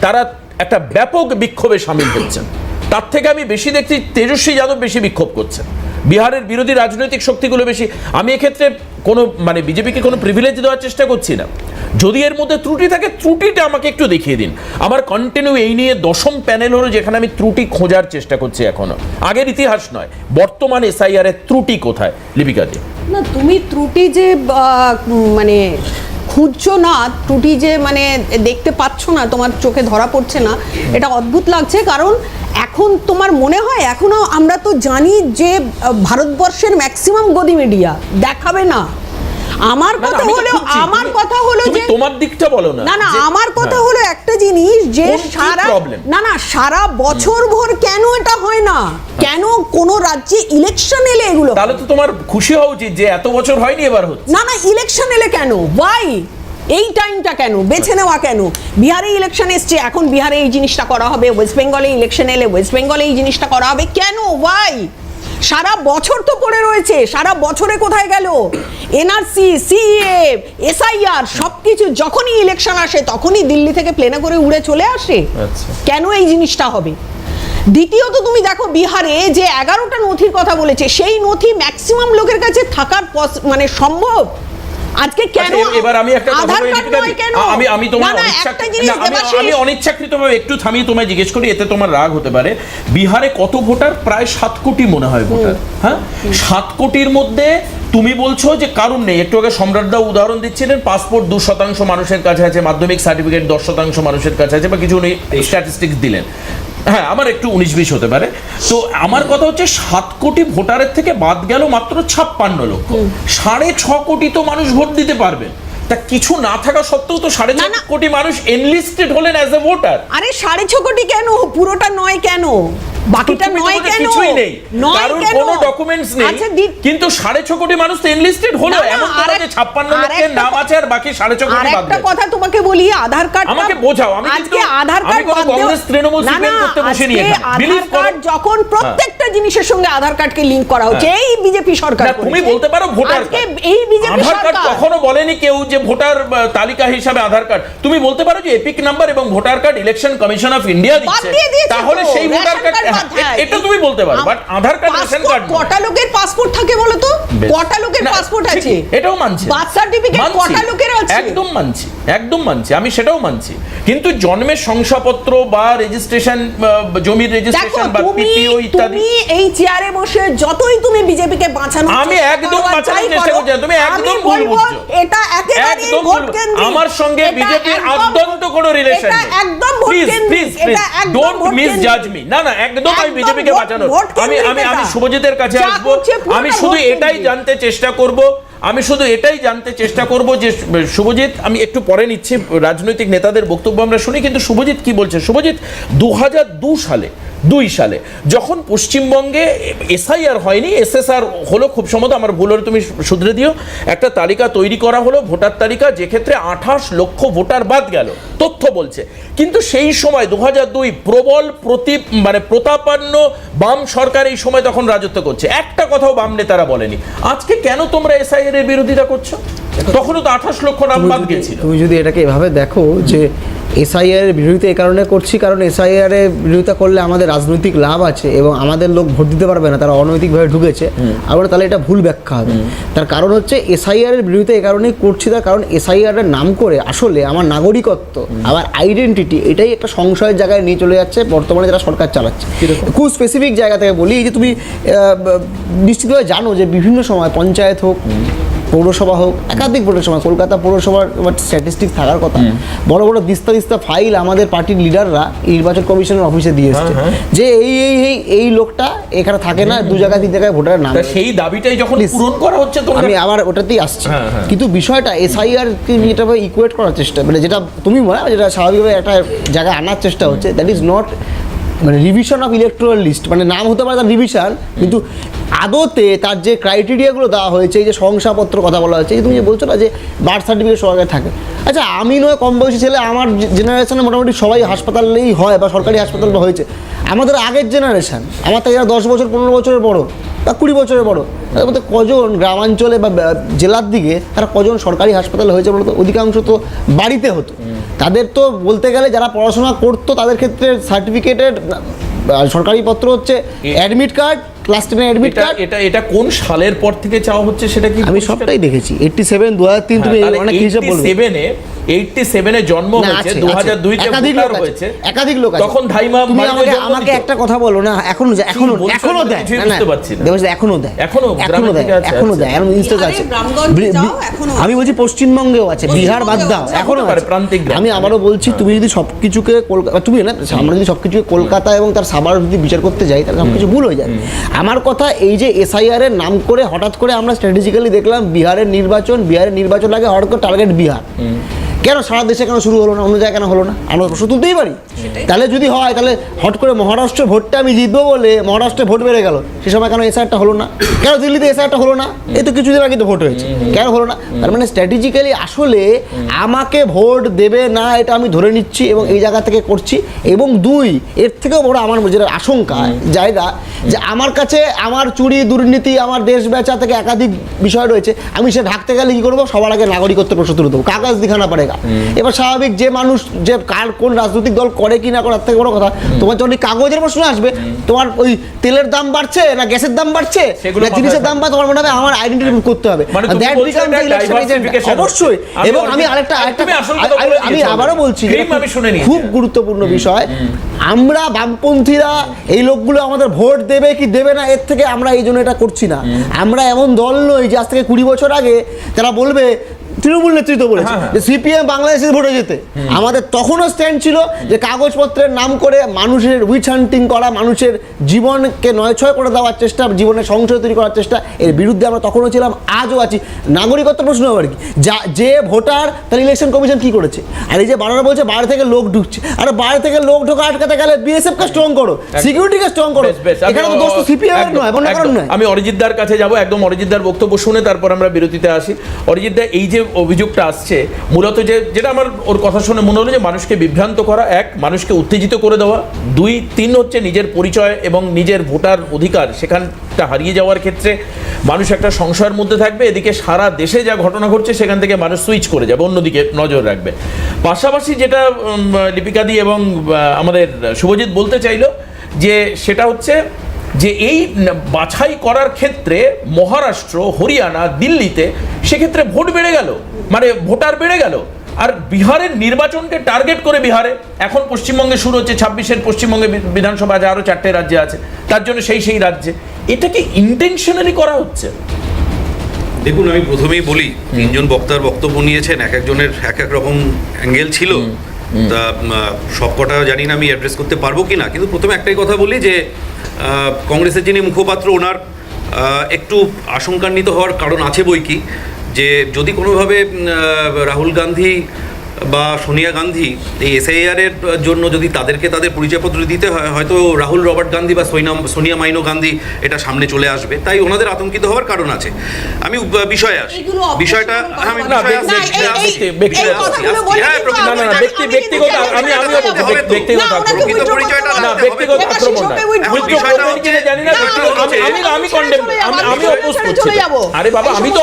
তারা একটা ব্যাপক বিক্ষোভে সামিল হচ্ছেন। তার থেকে আমি বেশি দেখছি তেজস্বী যাদব বেশি বিক্ষোভ করছেন, বিহারের বিরোধী রাজনৈতিক শক্তিগুলো বেশি। আমি এক্ষেত্রে কোনো মানে বিজেপিকে কোনো প্রিভিলেজ দেওয়ার চেষ্টা করছি না, যদি এর মধ্যে ত্রুটি থাকে ত্রুটিটা আমাকে একটু দেখিয়ে দিন। আমার কন্টিনিউ এই নিয়ে 10ম প্যানেল হলো যেখানে আমি ত্রুটি খোঁজার চেষ্টা করছি এখনো, আগের ইতিহাস নয়, বর্তমান এসআইআর এর ত্রুটি কোথায় লিপিকাদি? না, তুমি ত্রুটি যে মানে খুঁজছো না, ত্রুটি যে মানে দেখতে পাচ্ছ না, তোমার চোখে ধরা পড়ছে না, এটা অদ্ভুত লাগছে। কারণ এখন তোমার মনে হয়, এখনো আমরা তো জানি যে ভারতবর্ষের ম্যাক্সিমাম গদি মিডিয়া দেখাবে না। আমার কথা হলো যে তোমার দিকটা বলো না। না আমার কথা হলো একটা জিনিস যে সারা বছর ভর কেন এটা হয় না? কেন কোন রাজ্যে ইলেকশন এলে এগুলো? তাহলে তো তোমার খুশি হওয়া উচিত যে এত বছর হয়নি, এবার হচ্ছে। না ইলেকশন এলে কেন? ওয়াই এই টাইমটা কেন বেছে নেওয়া? কেন বিহারে ইলেকশন এসছে, এখন বিহারে এই জিনিসটা করা হবে, ওয়েস্ট বেঙ্গলে ইলেকশন এলে ওয়েস্ট বেঙ্গলে এই জিনিসটা করা হবে? কেন? ওয়াই? সারা বছর তো পড়ে রয়েছে, সারা বছরে কোথায় গেল? এনআরসি, সিএ, এসআইআর সবকিছু যখনই ইলেকশন আসে তখনই দিল্লি থেকে প্লেনে করে উড়ে চলে আসে। কেন এই জিনিসটা হবে? দ্বিতীয়ত তুমি দেখো বিহারে যে 11টা নথির কথা বলেছে, সেই নথি ম্যাক্সিমাম লোকের কাছে থাকার মানে সম্ভব? আজকে কেন আচ্ছা, এবার আমি একটা কথা আধার বলি, কার্ড দীপিকা নয় দি। কেন? আমি তোমার না, না, একটা জিনিস দেবাশিস, আমি অনিচ্ছাকৃতভাবে একটু থামিয়ে তোমায় জিজ্ঞেস করি, এতে তোমার রাগ হতে পারে। বিহারে কত ভোটার? প্রায় 7 কোটি মনে হয় ভোটার। হ্যাঁ, 7 কোটির মধ্যে তুমি বলছো যে কারণ নেই। একটু আগে সম্রাটদা উদাহরণ দিচ্ছিলেন, পাসপোর্ট 2% মানুষের কাছে আছে, মাধ্যমিক সার্টিফিকেট 10% মানুষের কাছে আছে, বা কিছু উনি স্ট্যাটিস্টিক্স দিলেন। হ্যাঁ, আমার একটু 19-20 হতে পারে। তো আমার কথা হচ্ছে 7 কোটি ভোটারের থেকে বাদ গেল মাত্র 56 লক্ষ। 6.5 কোটি তো মানুষ ভোট দিতে পারবেন। তা কিছু না থাকা সত্ত্বেও তো 6.5 কোটি মানুষ এনলিস্টেড হলেন অ্যাজ এ ভোটার। আরে 6.5 কোটি কেন? পুরোটা নয় কেন? বাকিটা তুমি তো নয় বলছো কেন? কিছুই নেই, নয় কারোর কেন? কোনো ডকুমেন্টস নেই, আচ্ছা, কিন্তু 6.5 কোটি মানুষ তো এনলিস্টেড হলো। না, না, এমন তো না যে 56 লক্ষের নাম আছে আর বাকি 6.5 কোটি বাদ আরেকটা গেছে। কথা তোমাকে বলি, আধার কার্ড আমাকে বোঝাও। আমি আজকে কিন্তু আধার আমি কার্ড কোনো কংগ্রেস তৃণমূল সিপিএম করতে বসিনি এখানে। আধার বিলিভ করো, কার্ড যখন প্রত্যেকটা জিনিসের সঙ্গে আধার কার্ডকে লিংক করা হচ্ছে, এই বিজেপি সরকার না, তুমি করেছে। বলতে পারো ভোটার আজকে কার্ড। এই বিজেপি আধার কার্ড সরকার কখনো বলেনি কেউ যে ভোটার তালিকা হিসাবে আধার কার্ড। তুমি বলতে পারো যে এপিক নাম্বার এবং voter card election commission of India বাদ দিচ্ছে, দিয়ে দিয়েছে তাহলে তো, সেই ভোটার রেশন কার্ড, কার্ড বাদ দেয়। এটা তুমি বলতে পারো, but Aadhaar card ration card নয়। কটা লোকের পাসপোর্ট থাকে বলো তো? কটা লোকের না, পাসপোর্ট ঠিকই, আছে? এটাও মানছি। বার্থ সার্টিফিকেট মানছি, কটা লোকের আছে? একদম মানছি, একদম মানছি, আমি সেটাও মানছি। কিন্তু জন্মের শংসাপত্র বা রেজিস্ট্রেশন, জমির দেখো, রেজিস্ট্রেশন বা তুমি পিপিও ইত্যাদি, তুমি এই চেয়ারে বসে যতই তুমি বিজেপিকে বাঁচানো আমি একদম বাঁচানোর চেষ্টা করছি না, তুমি একদম ভুল বুঝছো। এটা একেবারে একদম ভোট ভুল। কেন্দ্রিক। আমার সঙ্গে এটা বিজেপির একদম- আদ্যন্ত কোনো রিলেশন এটা নেই। একদম ভোট প্লিজ কেন্দ্রিক। প্লিজ প্লিজ এটা একদম ডোন্ট ভোট মিস জাজ কেন্দ্রিক। মি। না না, একদম আমি একদম বিজেপিকে ভোট- বাঁচানোর, ভোট আমি কেন্দ্রিক আমি আমি এটা। শুভজিতের কাছে যা আসবো। করছে পুরোটা আমি শুধু ভোট এটাই কেন্দ্রিক। জানতে চেষ্টা করব, আমি শুধু এটাই জানতে চেষ্টা করব যে শুভজিৎ, আমি একটু পরে নিচ্ছি, রাজনৈতিক নেতাদের বক্তব্য আমরা শুনি, কিন্তু শুভজিৎ কি বলছে? শুভজিৎ, 2002 সালে যখন পশ্চিমবঙ্গে এসআইআর হয়নি, এসএসআর হলো, খুব সম্ভবত, আমার ভুল হলে তুমি শুধরে দিও, একটা তালিকা তৈরি করা হলো, ভোটার তালিকা, যে ক্ষেত্রে 28 লক্ষ ভোটার বাদ গেল, তথ্য বলছে। কিন্তু সেই সময় 2002 প্রবল প্রতাপান্ন বাম সরকার এই সময় তখন রাজত্ব করছে, একটা কথাও বাম নেতারা বলেনি। আজকে কেন তোমরা এসআইআর এর বিরোধিতা করছো? তখনও তো 28 লক্ষ নাম বাদ গেছিল। তুমি যদি এটাকে এভাবে দেখো যে এসআইআর এর বিরোধিতা এই কারণে করছি, কারণ এসআইআর এর বিরোধিতা করলে আমাদের রাজনৈতিক লাভ আছে এবং আমাদের লোক ভোট দিতে পারবে না, তারা অনৈতিকভাবে ঢুকেছে, আবার তাহলে এটা ভুল ব্যাখ্যা হবে। তার কারণ হচ্ছে এসআইআর এর বিরোধিতা এই কারণেই করছি, তার কারণ এসআইআর এর নাম করে আসলে আমার নাগরিকত্ব, আমার আইডেন্টিটি, এটাই একটা সংশয়ের জায়গায় নিয়ে চলে যাচ্ছে বর্তমানে যারা সরকার চালাচ্ছে। খুব স্পেসিফিক জায়গা থেকে বলি, এই যে তুমি নিশ্চিতভাবে জানো যে বিভিন্ন সময় পঞ্চায়েত হোক, পৌরসভা হোক, একাধিক ভোটের সময় কলকাতা পৌরসভার স্ট্যাটিস্টিক্স থাকার কথা, বড় বড় দিস্তা দিস্তা ফাইল আমাদের পার্টির লিডাররা নির্বাচন কমিশনের অফিসে দিয়ে এসছে যে এই লোকটা এখানে থাকে না, 2 জায়গায় 3 জায়গায় ভোটারের নাম। তা সেই দাবিটাই যখন Please, পূরণ করা হচ্ছে, তোমরা আমি আবার ওটাতেই আসছি। কিন্তু বিষয়টা এসআইআর কে যেটা ইকুয়েট করার চেষ্টা, মানে যেটা তুমি যেটা স্বাভাবিকভাবে একটা জায়গায় আনার চেষ্টা হচ্ছে, দ্যাট ইজ নট মানে রিভিশন অফ ইলেকট্রাল লিস্ট। মানে নাম হতে পারে তার রিভিশন, কিন্তু আদতে তার যে ক্রাইটেরিয়াগুলো দেওয়া হয়েছে, এই যে শংসাপত্র কথা বলা হয়েছে, তুমি যে বলছো না যে বার্থ সার্টিফিকেট সবাই থাকে, আচ্ছা আমি নয় কম বয়সী ছেলে, আমার জেনারেশনে মোটামুটি সবাই হাসপাতালেই হয় বা সরকারি হাসপাতাল হয়েছে। আমাদের আগের জেনারেশন, আমার থেকে যারা 10 বছর 15 বছরের বড় বা 20 বছরের বড়, তাদের মধ্যে কজন গ্রামাঞ্চলে বা জেলার দিকে তারা কজন সরকারি হাসপাতাল হয়েছে বলতো? অধিকাংশ তো বাড়িতে হতো। তাদের তো বলতে গেলে যারা পড়াশোনা করতো তাদের ক্ষেত্রে সার্টিফিকেটের সরকারি পত্র হচ্ছে admit card, class 10 admit card. এটা কোন সালের পর থেকে চাওয়া হচ্ছে সেটা কি? আমি সবটাই দেখেছি, 87 2003, তুমি অনেক হিসাব বলবে। 87 জন্ম হয়েছে, 2002 তে ভোটার হয়েছে, একাধিক লোক আছে। তখন ধাইমা তুমি আমাকে একটা কথা বলো না, এখনো দেয়, এখনো দেয়, এখনো দেয়, এখনো দেয়, এমন ইনস্টেন্স আছে। আমি বলছি পশ্চিমবঙ্গেও আছে, বিহার বাদ দাও, এখনো আছে। আমি আবারও বলছি, তুমি যদি সবকিছুকে তুমি না, আমরা যদি সবকিছুকে কলকাতা এবং তার সাভার যদি বিচার করতে যাই, তাহলে সবকিছু ভুল হয়ে যায়। আমার কথা এই যে এসআইআর এর নাম করে হঠাৎ করে আমরা স্ট্র্যাটেজিক্যালি দেখলাম বিহারের নির্বাচন আগে হঠাৎ করে টার্গেট বিহার, কেন সারা দেশে কেন শুরু হলো না, অন্য জায়গায় কেন হলো না? আমরা প্রশ্ন তুলতেই পারি। তাহলে যদি হয়, তাহলে হট করে মহারাষ্ট্রে ভোটটা আমি জিতবো বলে মহারাষ্ট্রে ভোট বেড়ে গেল, সে সময় কেন এসআইআরটা হলো না? কেন দিল্লিতে এসআইআরটা হলো না? এই তো কিছুদিন আগে তো ভোট হয়েছে, কেন হলো না? তার মানে স্ট্র্যাটেজিক্যালি আসলে আমাকে ভোট দেবে না এটা আমি ধরে নিচ্ছি এবং এই জায়গা থেকে করছি। এবং 2, এর থেকেও বড় আমার যেটা আশঙ্কা জায়গা, যে আমার কাছে আমার চুরি, দুর্নীতি, আমার দেশ বেচা থেকে একাধিক বিষয় রয়েছে, আমি সে ঢাকতে গেলে কি করবো? সবার আগে নাগরিকত্ব প্রশ্ন তুলে দেবো, কাগজ দিখানা পারে। জায়গা। এবার স্বাভাবিক যে মানুষ যে কার কোন রাজনৈতিক দল করে কি না করে তার থেকে বড় কথা তোমার যখন এই কাগজের প্রশ্ন আসবে, তোমার ওই তেলের দাম বাড়ছে না গ্যাসের দাম বাড়ছে না জিনিসের দাম বাড়ছে, তোমার মনে হবে আমার আইডেন্টি করতে হবে। অবশ্যই। এবং আমি আরেকটা আমি আবারও বলছি খুব গুরুত্বপূর্ণ বিষয়, আমরা বামপন্থীরা এই লোকগুলো আমাদের ভোট দেবে কি দেবে না এর থেকে আমরা এই জন্য এটা করছি না। আমরা এমন দল নই যে আজ থেকে 20 বছর আগে তারা বলবে তৃণমূল নেতৃত্ব বলেছে যে সিপিএম বাংলাদেশের ভোটে যেতে। আমাদের তখনও স্ট্যান্ড ছিল যে কাগজপত্রের নাম করে মানুষের উইচ হান্টিং করা, মানুষের জীবনকে নয়ছয় করে দেওয়ার চেষ্টা, জীবনের সংশয় তৈরি করার চেষ্টা, এর বিরুদ্ধে আমরা তখনও ছিলাম, আজও আছি। নাগরিকত্ব প্রশ্ন আবার কি, যে ভোটার তার ইলেকশন কমিশন কি করেছে? আর এই যে বারবার বলছে বাইরে থেকে লোক ঢুকছে, আর বাইরে থেকে লোক ঢোকা আটকাতে গেলে বিএসএফ কে স্ট্রং করো, সিকিউরিটিকে স্ট্রং করো। এখানে তো দোষ সিপিএম এর নয়, বন্যাকরণ নয়। আমি অরিজিৎদার কাছে যাব, একদম অরিজিৎদার বক্তব্য শুনে তারপর আমরা বিরতিতে আসি। অরিজিৎদা, এই যে অভিযোগটা আসছে মূলত যেটা আমার ওর কথা শুনে মনে হলো যে মানুষকে বিভ্রান্ত করা, এক মানুষকে উত্তেজিত করে দেওয়া, 2, 3 হচ্ছে নিজের পরিচয় এবং নিজের ভোটার অধিকার সেখানটা হারিয়ে যাওয়ার ক্ষেত্রে মানুষ একটা সংশয়ের মধ্যে থাকবে, এদিকে সারা দেশে যা ঘটনা ঘটছে সেখান থেকে মানুষ সুইচ করে যাবে, অন্যদিকে নজর রাখবে। পাশাপাশি যেটা লিপিকাদি এবং আমাদের শুভজিৎ বলতে চাইলো যে সেটা হচ্ছে যে এই বাছাই করার ক্ষেত্রে মহারাষ্ট্র, হরিয়ানা, দিল্লিতে সেক্ষেত্রে ভোট বেড়ে গেল, মানে ভোটার বেড়ে গেল। আর বিহারের নির্বাচনকে টার্গেট করে বিহারে এখন পশ্চিমবঙ্গে শুরু হচ্ছে, 26-এর পশ্চিমবঙ্গে বিধানসভা আছে, আরও 4টে রাজ্যে আছে, তার জন্য সেই রাজ্যে এটা কি ইন্টেনশনালি করা হচ্ছে? দেখুন, আমি প্রথমেই বলি, 3জন বক্তার বক্তব্য নিয়েছেন, এক একজনের এক এক রকম অ্যাঙ্গেল ছিল, তা সবকটা জানি না আমি অ্যাড্রেস করতে পারবো কি না, কিন্তু প্রথমে একটাই কথা বলি যে কংগ্রেসের যিনি মুখপাত্র ওনার একটু আশঙ্কান্বিত হওয়ার কারণ আছে বই কি, যে যদি কোনোভাবে রাহুল গান্ধী বা সোনিয়া গান্ধী এই এসআইআর এর জন্য যদি তাদেরকে তাদের পরিচয়পত্র দিতে হয়, হয়তো রাহুল রবার্ট গান্ধী বা সোনিয়া মাইনো গান্ধী এটা সামনে চলে আসবে, তাই ওনাদের আতঙ্কিত হওয়ার কারণ আছে। আমি বিষয়ে আসি, বিষয়টা আমি আরে বাবা, আমি তো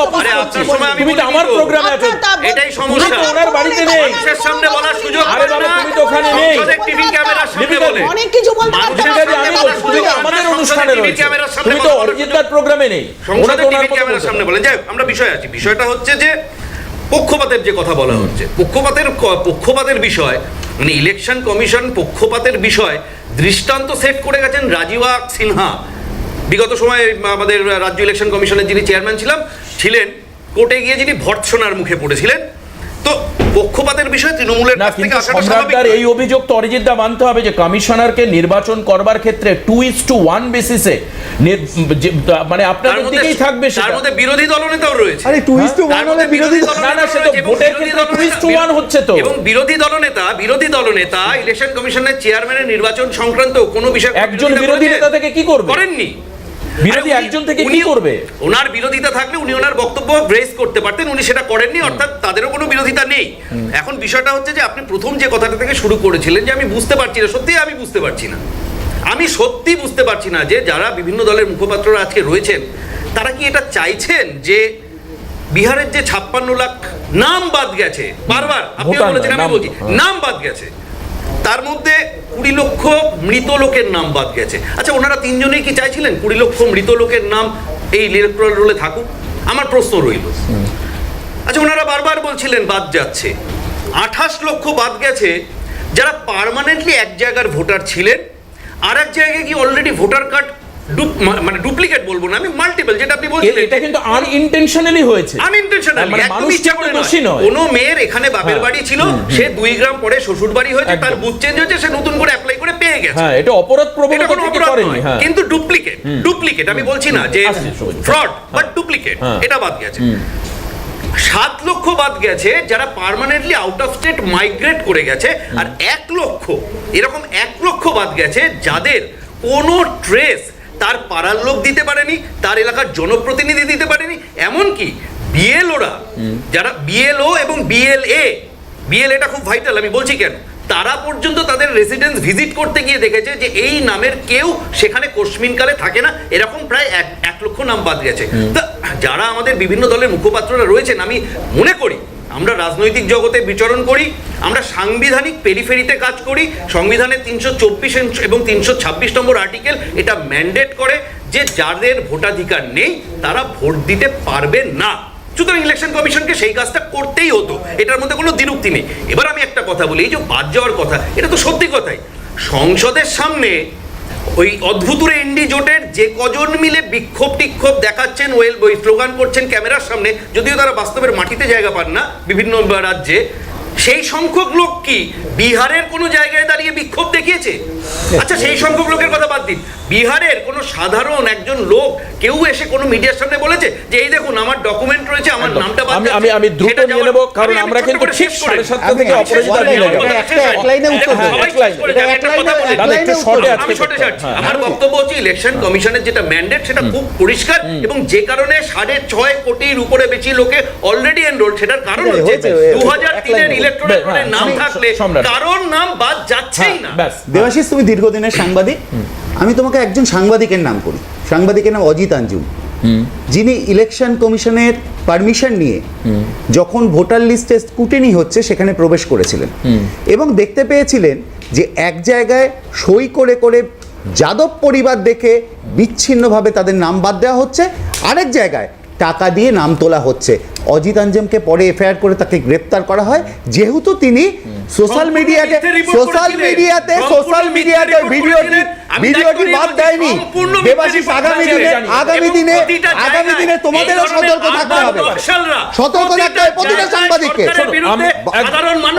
আমার প্রোগ্রামে আছো, এটাই সমস্যা, ওনার বাড়িতে নেই, মানুষের সামনে বলার সুযোগ। আরে বাবা, তুমি তো ওখানে নেই, টিভি ক্যামেরার সামনে বলে অনেক কিছু বলতে মানুষের কাছে আমি বলছি, তুমি তো আমাদের অনুষ্ঠানে রয়েছে, তুমি তো অরিজিৎদার প্রোগ্রামে নেই, সংসদে টিভি ক্যামেরার সামনে বলেন। যাই হোক, আমরা বিষয়ে আছি। বিষয়টা হচ্ছে যে পক্ষপাতের যে কথা বলা হচ্ছে, পক্ষপাতের বিষয়, মানে ইলেকশন কমিশন পক্ষপাতের বিষয় দৃষ্টান্ত সেট করে গেছেন রাজীবা সিনহা। বিগত সময়ে আমাদের রাজ্য ইলেকশন কমিশনের যিনি চেয়ারম্যান ছিলেন, কোর্টে গিয়ে যিনি ভর্ৎসনার মুখে পড়েছিলেন। তো পক্ষপাতের বিষয় তৃণমূলের কাছ থেকে আসাটা স্বাভাবিক। এই অভিযোগ তো অরিজিৎদা মানতে হবে যে কমিশনারকে নির্বাচন করবার ক্ষেত্রে 2:1 বেসিসে মানে আপনাদের দিকেই থাকবে, তার মধ্যে বিরোধী দলনেতাও রয়েছে। আরে 2:1 হলে বিরোধী না না, সেটা ভোটের ক্ষেত্রে 2:1 হচ্ছে তো। এবং বিরোধী দলনেতা ইলেকশন কমিশনের চেয়ারম্যানের নির্বাচন সংক্রান্ত কোনো বিষয় একজন বিরোধী নেতা থেকে কি করবে? করেননি। বিরোধী একজন থেকে কি করবে? ওনার বিরোধিতা থাকলে উনি ওনার বক্তব্য রেজ করতে পারতেন, উনি সেটা করেননি, অর্থাৎ তাদেরও কোনো বিরোধিতা নেই। এখন বিষয়টা হচ্ছে যে আপনি প্রথম যে কথাটা থেকে শুরু করেছিলেন যে আমি বুঝতে পারছি না, সত্যি আমি বুঝতে পারছি না, আমি সত্যি বুঝতে পারছি না যে যারা বিভিন্ন দলের মুখপাত্ররা আজকে রয়েছেন তারা কি এটা চাইছেন যে বিহারের যে 56 লাখ নাম বাদ গেছে, বারবার আপনি বলেছেন, আমি বলছি নাম বাদ গেছে, তার মধ্যে 20 লক্ষ মৃত লোকের নাম বাদ গেছে। আচ্ছা, ওনারা 3 জনেই কি চাইছিলেন 20 লক্ষ মৃত লোকের নাম এই ইলেকট্রাল রোলে থাকুক? আমার প্রশ্ন রইল। আচ্ছা, ওনারা বারবার বলছিলেন বাদ যাচ্ছে, 28 লক্ষ বাদ গেছে যারা পার্মানেন্টলি এক জায়গার ভোটার ছিলেন, আর এক জায়গায় কি অলরেডি ভোটার কার্ড মানে ডুপ্লিকেট বলবো না আমি, মাল্টিপল, যেটা আপনি বলছিলেন, এটা কিন্তু আনইনটেনশনালি হয়েছে, আনইনটেনশনালি, একদম ইচ্ছা করে নয়। কোনো মেয়ের এখানে বাপের বাড়ি ছিল, সে 2 গ্রাম পরে শ্বশুর বাড়ি হয়েছে, তার বুথ চেঞ্জ হয়েছে, সে নতুন করে অ্যাপ্লাই করে পেয়ে গেছে। হ্যাঁ, এটা অপরাধ প্রবণ করেনি, কিন্তু ডুপ্লিকেট আমি বলছি না যে ফ্রড, বাট ডুপ্লিকেট, এটা বাদ গেছে। 7 লক্ষ বাদ গেছে যারা permanently out of state migrate করে গেছে, আর 1 লক্ষ এরকম 1 লক্ষ বাদ গেছে যাদের কোনো ট্রেস তার পাড়ার লোক দিতে পারেনি, তার এলাকার জনপ্রতিনিধি দিতে পারেনি, এমনকি বিএলওরা, যারা বিএলও এবং বিএলএটা খুব ভাইটাল, আমি বলছি কেন, তারা পর্যন্ত তাদের রেসিডেন্স ভিজিট করতে গিয়ে দেখেছে যে এই নামের কেউ সেখানে কোশ্মিনকালে থাকে না, এরকম প্রায় 1 লক্ষ নাম বাদ গেছে। তা যারা আমাদের বিভিন্ন দলের মুখপাত্ররা রয়েছেন, আমি মনে করি আমরা রাজনৈতিক জগতে বিচরণ করি, আমরা সাংবিধানিক পেরিফেরিতে কাজ করি। সংবিধানের 324 এবং 326 নম্বর আর্টিকেল এটা ম্যান্ডেট করে যে যাদের ভোটাধিকার নেই তারা ভোট দিতে পারবে না। সুতরাং ইলেকশন কমিশনকে সেই কাজটা করতেই হতো, এটার মধ্যে কোনো দ্বিরুক্তি নেই। এবার আমি একটা কথা বলি, এই যে বাদ যাওয়ার কথা, এটা তো সত্যি কথাই। সংসদের সামনে ওই অদ্ভুতুরে এনডি জোটের যে কজন মিলে বিক্ষোভ টিক্ষোভ দেখাচ্ছেন, ওই স্লোগান করছেন ক্যামেরার সামনে, যদিও তারা বাস্তবের মাটিতে জায়গা পান না বিভিন্ন রাজ্যে, সেই সংখ্যক লোক কি বিহারের কোনো জায়গায় দাঁড়িয়ে বিক্ষোভ দেখিয়েছে? আচ্ছা, সেই সংখ্যক লোকের কথা বাদ দিন, বিহারের কোনো সাধারণ একজন লোক কেউ এসে কোনো মিডিয়ার সামনে বলেছে যে এই দেখুন আমার ডকুমেন্ট রয়েছে, আমার নামটা বাদ যাচ্ছে? আমি দ্রুত নিয়ে নেব, কারণ আমরা কিন্তু ঠিক 7:30 থেকে অপরাজিতা বিল আমার বক্তব্য হচ্ছে ইলেকশন কমিশনের যেটা ম্যান্ডেট সেটা খুব পরিষ্কার, এবং যে কারণে 6.5 কোটির উপরে বেশি লোকে অলরেডি এনরোল, সেটার কারণ হচ্ছে 2003-এর ইলেকট্রাল রোলের নাম থাকলে কারণ নাম বাদ যাচ্ছেই না। দেবাশিস, তুমি দীর্ঘদিনের সাংবাদিক, আমি তোমাকে একজন সাংবাদিকের নাম করি। সাংবাদিকের নাম অজিত আঞ্জুম, যিনি ইলেকশন কমিশনের পারমিশন নিয়ে যখন ভোটার লিস্টে স্ক্রুটিনি হচ্ছে সেখানে প্রবেশ করেছিলেন এবং দেখতে পেয়েছিলেন যে এক জায়গায় সই করে করে যাদব পরিবার দেখে বিচ্ছিন্নভাবে তাদের নাম বাদ দেওয়া হচ্ছে, আরেক জায়গায় টাকা দিয়ে নাম তোলা হচ্ছে। অজিত আঞ্জুমকে পরে এফআইআর করে তাকে গ্রেপ্তার করা হয়, যেহেতু তিনি সোশ্যাল মিডিয়াতে ভিডিওটি বাদ দেয়নি। দেবাশিস, আগামী দিনে তোমাদেরও সতর্ক থাকতে হবে, প্রতিটা সাংবাদিককে।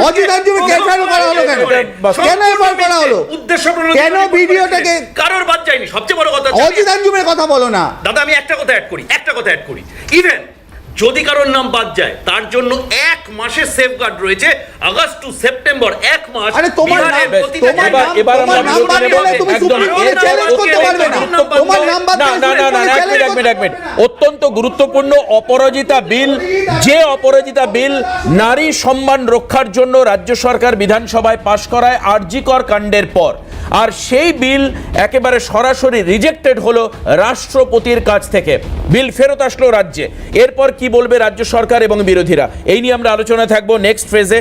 অজিত আঞ্জুমকে এফআইআর করা হলো কেন? কেন এফআইআর করা হলো? কেন ভিডিওটাকে কারোর বাদ যায়নি? সবচেয়ে বড় কথা, অজিত আঞ্জুমের কথা বলো না দাদা। আমি একটা কথা অ্যাড করি, ইভেন যদি কারোর নাম বাদ যায় তার জন্য 1 মাসের সেফগার্ড রয়েছে, আগস্ট টু সেপ্টেম্বর 1 মাস। আরে তোমার নাম অত্যন্ত গুরুত্বপূর্ণ অপরাজিতা বিল, যে অপরাজিতা বিল নারী সম্মান রক্ষার জন্য রাজ্য সরকার বিধানসভায় পাশ করায় আরজিকর কাণ্ডের পর, আর সেই বিল একেবারে সরাসরি রিজেক্টেড হলো রাষ্ট্রপতির কাছ থেকে, বিল ফেরত আসলো রাজ্যে। এরপর কি বলবে রাজ্য সরকার এবং বিরোধীরা, এই নিয়ে আমরা আলোচনা থাকবো নেক্সট ফেজে।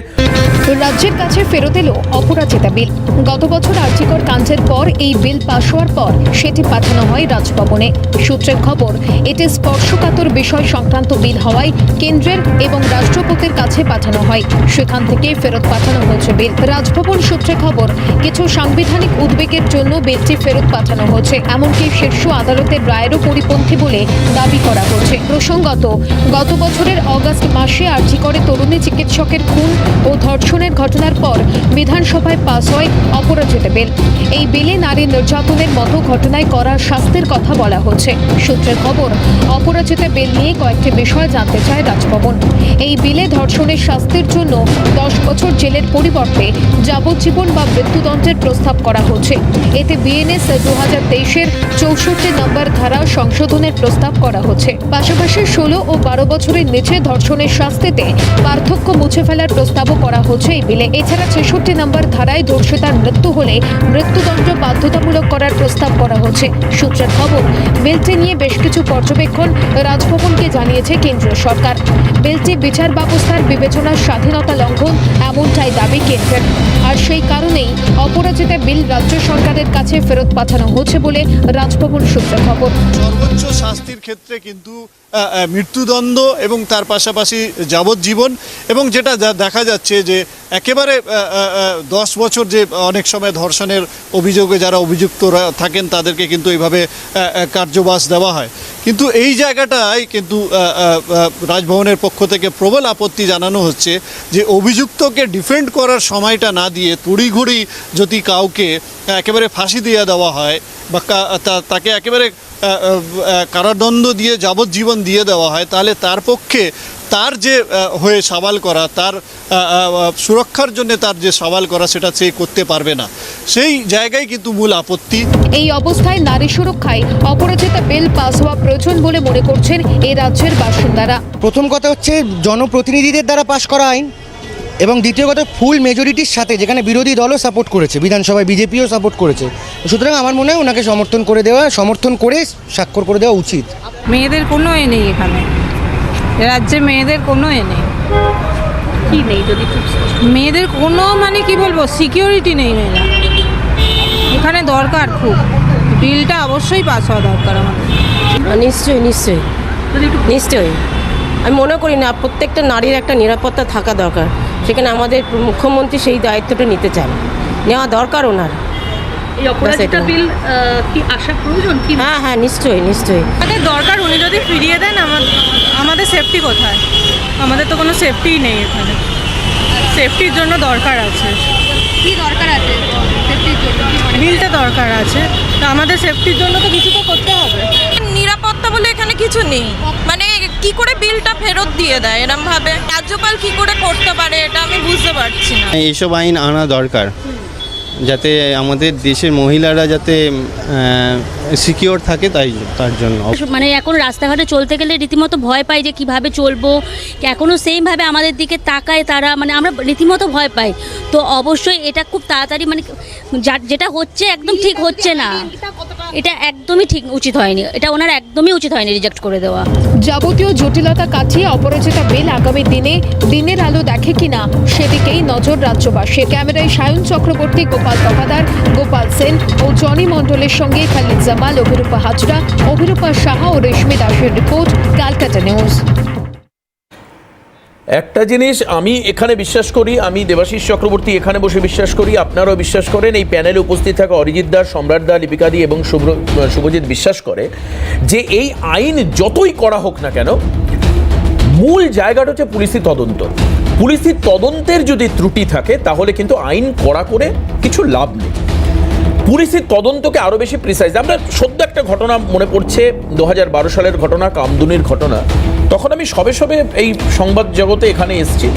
রাজ্যের কাছে ফেরত এলো অপরাজিতা বিল। গত বছর আরজিকর কাণ্ডের পর এই বিল পাশ হওয়ার পর সেটি পাঠানো হয় রাজভবনে। সূত্রের খবর, এটি স্পর্শকাতর বিষয় সংক্রান্ত বিল হওয়ায় কেন্দ্রের এবং রাষ্ট্রপতির কাছে পাঠানো হয়, সেখান থেকে ফেরত পাঠানো হয়েছে বিল। রাজভবন সূত্রে খবর, কিছু সাংবিধানিক উদ্বেগের জন্য বিলটি ফেরত পাঠানো হচ্ছে, এমনকি শীর্ষ আদালতের রায়েরও পরিপন্থী বলে দাবি করা হচ্ছে। প্রসঙ্গত, গত বছরের অগাস্ট মাসে আরজিকরে তরুণী চিকিৎসকের খুন ও ধর্ষণের ঘটনার পর বিধানসভায় পাস হয় অপরাজিতা বিল। এই বিলে নারী নির্যাতনের মতো ঘটনায় করা শাস্তির কথা বলা হচ্ছে। সূত্রের খবর, অপরাজিতা বিল নিয়ে কয়েকটি বিষয় জানতে চায় রাজভবন। এই বিলে ধর্ষণের শাস্তির জন্য 10 বছর জেলের পরিবর্তে যাবজ্জীবন বা মৃত্যুদণ্ডের প্রস্তাব করা হচ্ছে। এতে বিএনএস 2023-এর 64 নম্বর ধারা সংশোধনের প্রস্তাব করা হচ্ছে। পাশাপাশি 16 ও 12 বছরের নিচে ধর্ষণের শাস্তিতে পার্থক্য মুছে ফেলার প্রস্তাবও করা হচ্ছে এই বিলে। এছাড়া 66 নম্বর ধারায় ধর্ষিতার মৃত্যু হলে মৃত্যুদণ্ড বাধ্যতামূলক করার প্রস্তাব করা হচ্ছে। সূত্রের খবর, বিলটি নিয়ে বেশ কিছু পর্যবেক্ষণ রাজভবনকে জানিয়েছে কেন্দ্রীয় সরকার। বিলটি বিচার ব্যবস্থার বিবেচনার স্বাধীনতা লঙ্ঘন, এমনটাই দাবি কেন্দ্রের। আর সেই কারণেই অপরাজিতা বিল রাজ্য সরকারের কাছে ফেরত পাঠানো হচ্ছে বলে রাজভবন সূত্রে খবর। সর্বোচ্চ শাস্তির ক্ষেত্রে কিন্তু মৃত্যুদণ্ড এবং তার পাশাপাশি যাবজ্জীবন, এবং যেটা দেখা যাচ্ছে যে একেবারে 10 বছর যে অনেক সময় ধর্ষণের অভিযোগে যারা অভিযুক্তরা থাকেন তাদেরকে কিন্তু এইভাবে কার্যবাস দেওয়া হয়। কিন্তু এই জায়গাটায় কিন্তু রাজভবনের পক্ষ থেকে প্রবল আপত্তি জানানো হচ্ছে যে অভিযুক্তকে ডিফেন্ড করার সময়টা না দিয়ে তড়িঘড়ি যদি কাউকে একেবারে ফাঁসি দিয়ে দেওয়া হয় বা তাকে একেবারে কারাদণ্ড দিয়ে যাবজ্জীবন দিয়ে দেওয়া হয়, তাহলে তার পক্ষে তার যে হয়ে সওয়াল করা, তার সুরক্ষার জন্য তার যে সওয়াল করা, সেটা সে করতে পারবে না। সেই জায়গায় কিন্তু মূল আপত্তি। এই অবস্থায় নারী সুরক্ষায় অপরাজিতা বিল পাস হওয়া প্রয়োজন বলে মনে করছেন এই রাজ্যের বাসিন্দারা। প্রথম কথা হচ্ছে জনপ্রতিনিধিদের দ্বারা পাশ করা আইন, এবং দ্বিতীয় কথা ফুল মেজরিটির সাথে, যেখানে বিরোধী দলও সাপোর্ট করেছে, বিধানসভায় বিজেপিও সাপোর্ট করেছে। সুতরাং আমার মনে হয় ওনাকে সমর্থন করে স্বাক্ষর করে দেওয়া উচিত। মেয়েদের কোনো নেই এখানে, রাজ্যে মেয়েদের কোনো নেই। কি নেই যদি মেয়েদের কোনো মানে কি বলবো সিকিউরিটি নেই মেয়েরা এখানে দরকার খুব বিলটা অবশ্যই পাস হওয়া দরকার আমাদের নিশ্চয়ই নিশ্চয়ই নিশ্চয়ই আমি মনে করি না প্রত্যেকটা নারীর একটা নিরাপত্তা থাকা দরকার, সেখানে আমাদের মুখ্যমন্ত্রী সেই দায়িত্বটা নিতে চান, নেওয়া দরকার ওনার। এই অপরাজিতা বিল কি আসা প্রয়োজন কি? হ্যাঁ হ্যাঁ নিশ্চয়ই নিশ্চয়ই আমাদের দরকার, উনি যদি ফিরিয়ে দেন আমাদের সেফটি কোথায়? আমাদের তো কোনো সেফটিই নেই এখানে, সেফটির জন্য দরকার আছে। কি দরকার আছে সেফটির জন্য? বিলটা দরকার আছে, তো আমাদের সেফটির জন্য তো কিছু তো করতে হবে। নিরাপত্তা বলে এখানে কিছু নেই, মানে কি করে বিলটা ফেরত দিয়ে দেয় এরম ভাবে রাজ্যপাল কি করে করতে পারে এটা আমি বুঝতে পারছি না। এইসব আইন আনা দরকার যাতে আমাদের দেশের মহিলারা যাতে সিকিওর থাকে, তার জন্য। মানে এখন রাস্তাঘাটে চলতে গেলে রীতিমতো ভয় পাই যে কিভাবে চলবো, এখনও সেমভাবে আমাদের দিকে তাকায় তারা, মানে আমরা রীতিমতো ভয় পাই। তো অবশ্যই এটা খুব তাড়াতাড়ি মানে যেটা হচ্ছে একদম ঠিক হচ্ছে না, এটা একদমই ঠিক উচিত হয়নি, এটা ওনার একদমই উচিত হয়নি রিজেক্ট করে দেওয়া। যাবতীয় জটিলতা কাটিয়ে অপরাজিতা বিল আগামী দিনে দিনের আলো দেখে কিনা সেদিকেই নজর রাজ্যবাসীর। ক্যামেরায় সায়ন চক্রবর্তী, গোপাল তকাদার, গোপাল সেন ও জনি মণ্ডলের সঙ্গে খালিদ জামাল, অভিরূপা হাজরা, অভিরূপা সাহা ও রেশমি দাসের রিপোর্ট, ক্যালকাটা নিউজ। একটা জিনিস আমি এখানে বিশ্বাস করি, আমি দেবাশিস চক্রবর্তী এখানে বসে বিশ্বাস করি, আপনারাও বিশ্বাস করেন, এই প্যানেলে উপস্থিত থাকা অরিজিৎ দাস, সম্রাট দা, লিপিকা দি এবং শুভজিৎ বিশ্বাস করে যে এই আইন যতই করা হোক না কেন, মূল জায়গাটা হচ্ছে পুলিশি তদন্ত। পুলিশি তদন্তের যদি ত্রুটি থাকে তাহলে কিন্তু আইন কড়া করে কিছু লাভ নেই। পুলিশের তদন্তকে আরও বেশি প্রিসাইজ। আমরা সদ্য একটা ঘটনা মনে পড়ছে, 2012 সালের ঘটনা, কামদুনির ঘটনা। তখন আমি সবে সবে এই সংবাদ জগতে এখানে এসেছি,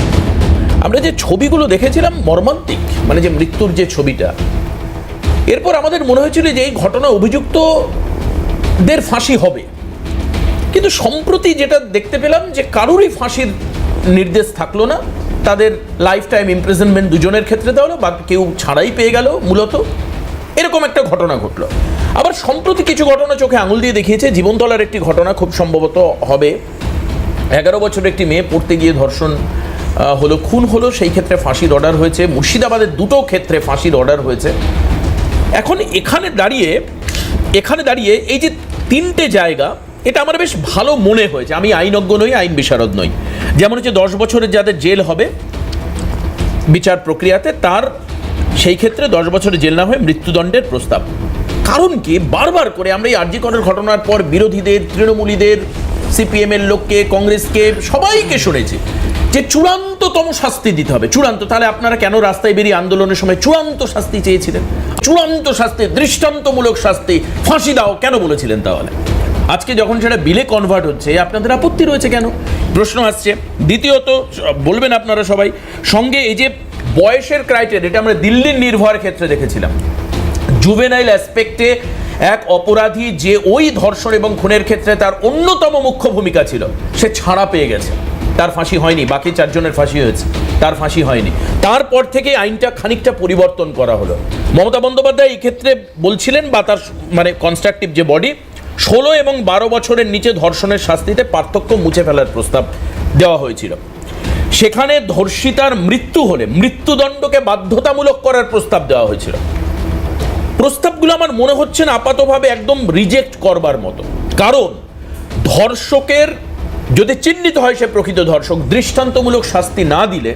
আমরা যে ছবিগুলো দেখেছিলাম মর্মান্তিক, মানে যে মৃত্যুর যে ছবিটা, এরপর আমাদের মনে হয়েছিল যে এই ঘটনা অভিযুক্তদের ফাঁসি হবে, কিন্তু সম্প্রতি যেটা দেখতে পেলাম যে কারোরই ফাঁসির নির্দেশ থাকলো না, তাদের লাইফ টাইম ইমপ্রিজনমেন্ট দুজনের ক্ষেত্রে দেওয়া হলো, বা কেউ ছাড়াই পেয়ে গেল মূলত, এরকম একটা ঘটনা ঘটলো। আবার সম্প্রতি কিছু ঘটনা চোখে আঙুল দিয়ে দেখিয়েছে। জীবনতলার একটি ঘটনা খুব সম্ভবত হবে, 11 বছরের একটি মেয়ে পড়তে গিয়ে ধর্ষণ হলো, খুন হলো, সেই ক্ষেত্রে ফাঁসির অর্ডার হয়েছে। মুর্শিদাবাদের দুটো ক্ষেত্রে ফাঁসির অর্ডার হয়েছে। এখন এখানে দাঁড়িয়ে এই যে তিনটে জায়গা, এটা আমার বেশ ভালো মনে হয়েছে। আমি আইনজ্ঞ নই, আইন বিশারদ নই। যেমন হচ্ছে 10 বছরের যাদের জেল হবে বিচার প্রক্রিয়াতে, তার সেই ক্ষেত্রে 10 বছরের জেল না হয়ে মৃত্যুদণ্ডের প্রস্তাব। কারণ কি, বারবার করে আমরা এই আরজি করের ঘটনার পর বিরোধীদের, তৃণমূলীদের, সিপিএমের লোককে, কংগ্রেসকে, সবাইকে শুনেছি যে চূড়ান্ততম শাস্তি দিতে হবে। চূড়ান্ত, তাহলে আপনারা কেন রাস্তায় বেরিয়ে আন্দোলনের সময় চূড়ান্ত শাস্তি চেয়েছিলেন? চূড়ান্ত শাস্তি, দৃষ্টান্তমূলক শাস্তি, ফাঁসি দাও কেন বলেছিলেন? তাহলে আজকে যখন সেটা বিলে কনভার্ট হচ্ছে, আপনাদের আপত্তি রয়েছে কেন? প্রশ্ন আসছে। দ্বিতীয়ত বলবেন আপনারা সবাই, সঙ্গে এই যে বয়সের ক্রাইটেরিয়া, এটা আমরা দিল্লির নির্ভয়ের ক্ষেত্রে দেখেছিলাম। জুভেনাইল অ্যাসপেক্টে এক অপরাধী যে ওই ধর্ষণ এবং খুনের ক্ষেত্রে তার অন্যতম মুখ্য ভূমিকা ছিল, সে ছাড়া পেয়ে গেছে, তার ফাঁসি হয়নি। বাকি 4 জনের ফাঁসি হয়েছে, তার ফাঁসি হয়নি। তারপর থেকে আইনটা খানিকটা পরিবর্তন করা হলো। মমতা বন্দ্যোপাধ্যায় এই ক্ষেত্রে বলছিলেন, বা তার মানে কনস্ট্রাকটিভ যে বডি, 16 এবং 12 বছরের নিচে ধর্ষণের শাস্তিতে পার্থক্য মুছে ফেলার প্রস্তাব দেওয়া হয়েছিল। সেখানে ধর্ষিতার মৃত্যু হলে মৃত্যুদণ্ডকে বাধ্যতামূলক করার প্রস্তাব দেওয়া হয়েছিল। প্রস্তাবগুলো আমার মনে হচ্ছে না আপাতভাবে একদম রিজেক্ট করবার মতো। কারণ ধর্ষকের যদি চিহ্নিত হয় সে প্রকৃত ধর্ষক, দৃষ্টান্তমূলক শাস্তি না দিলে,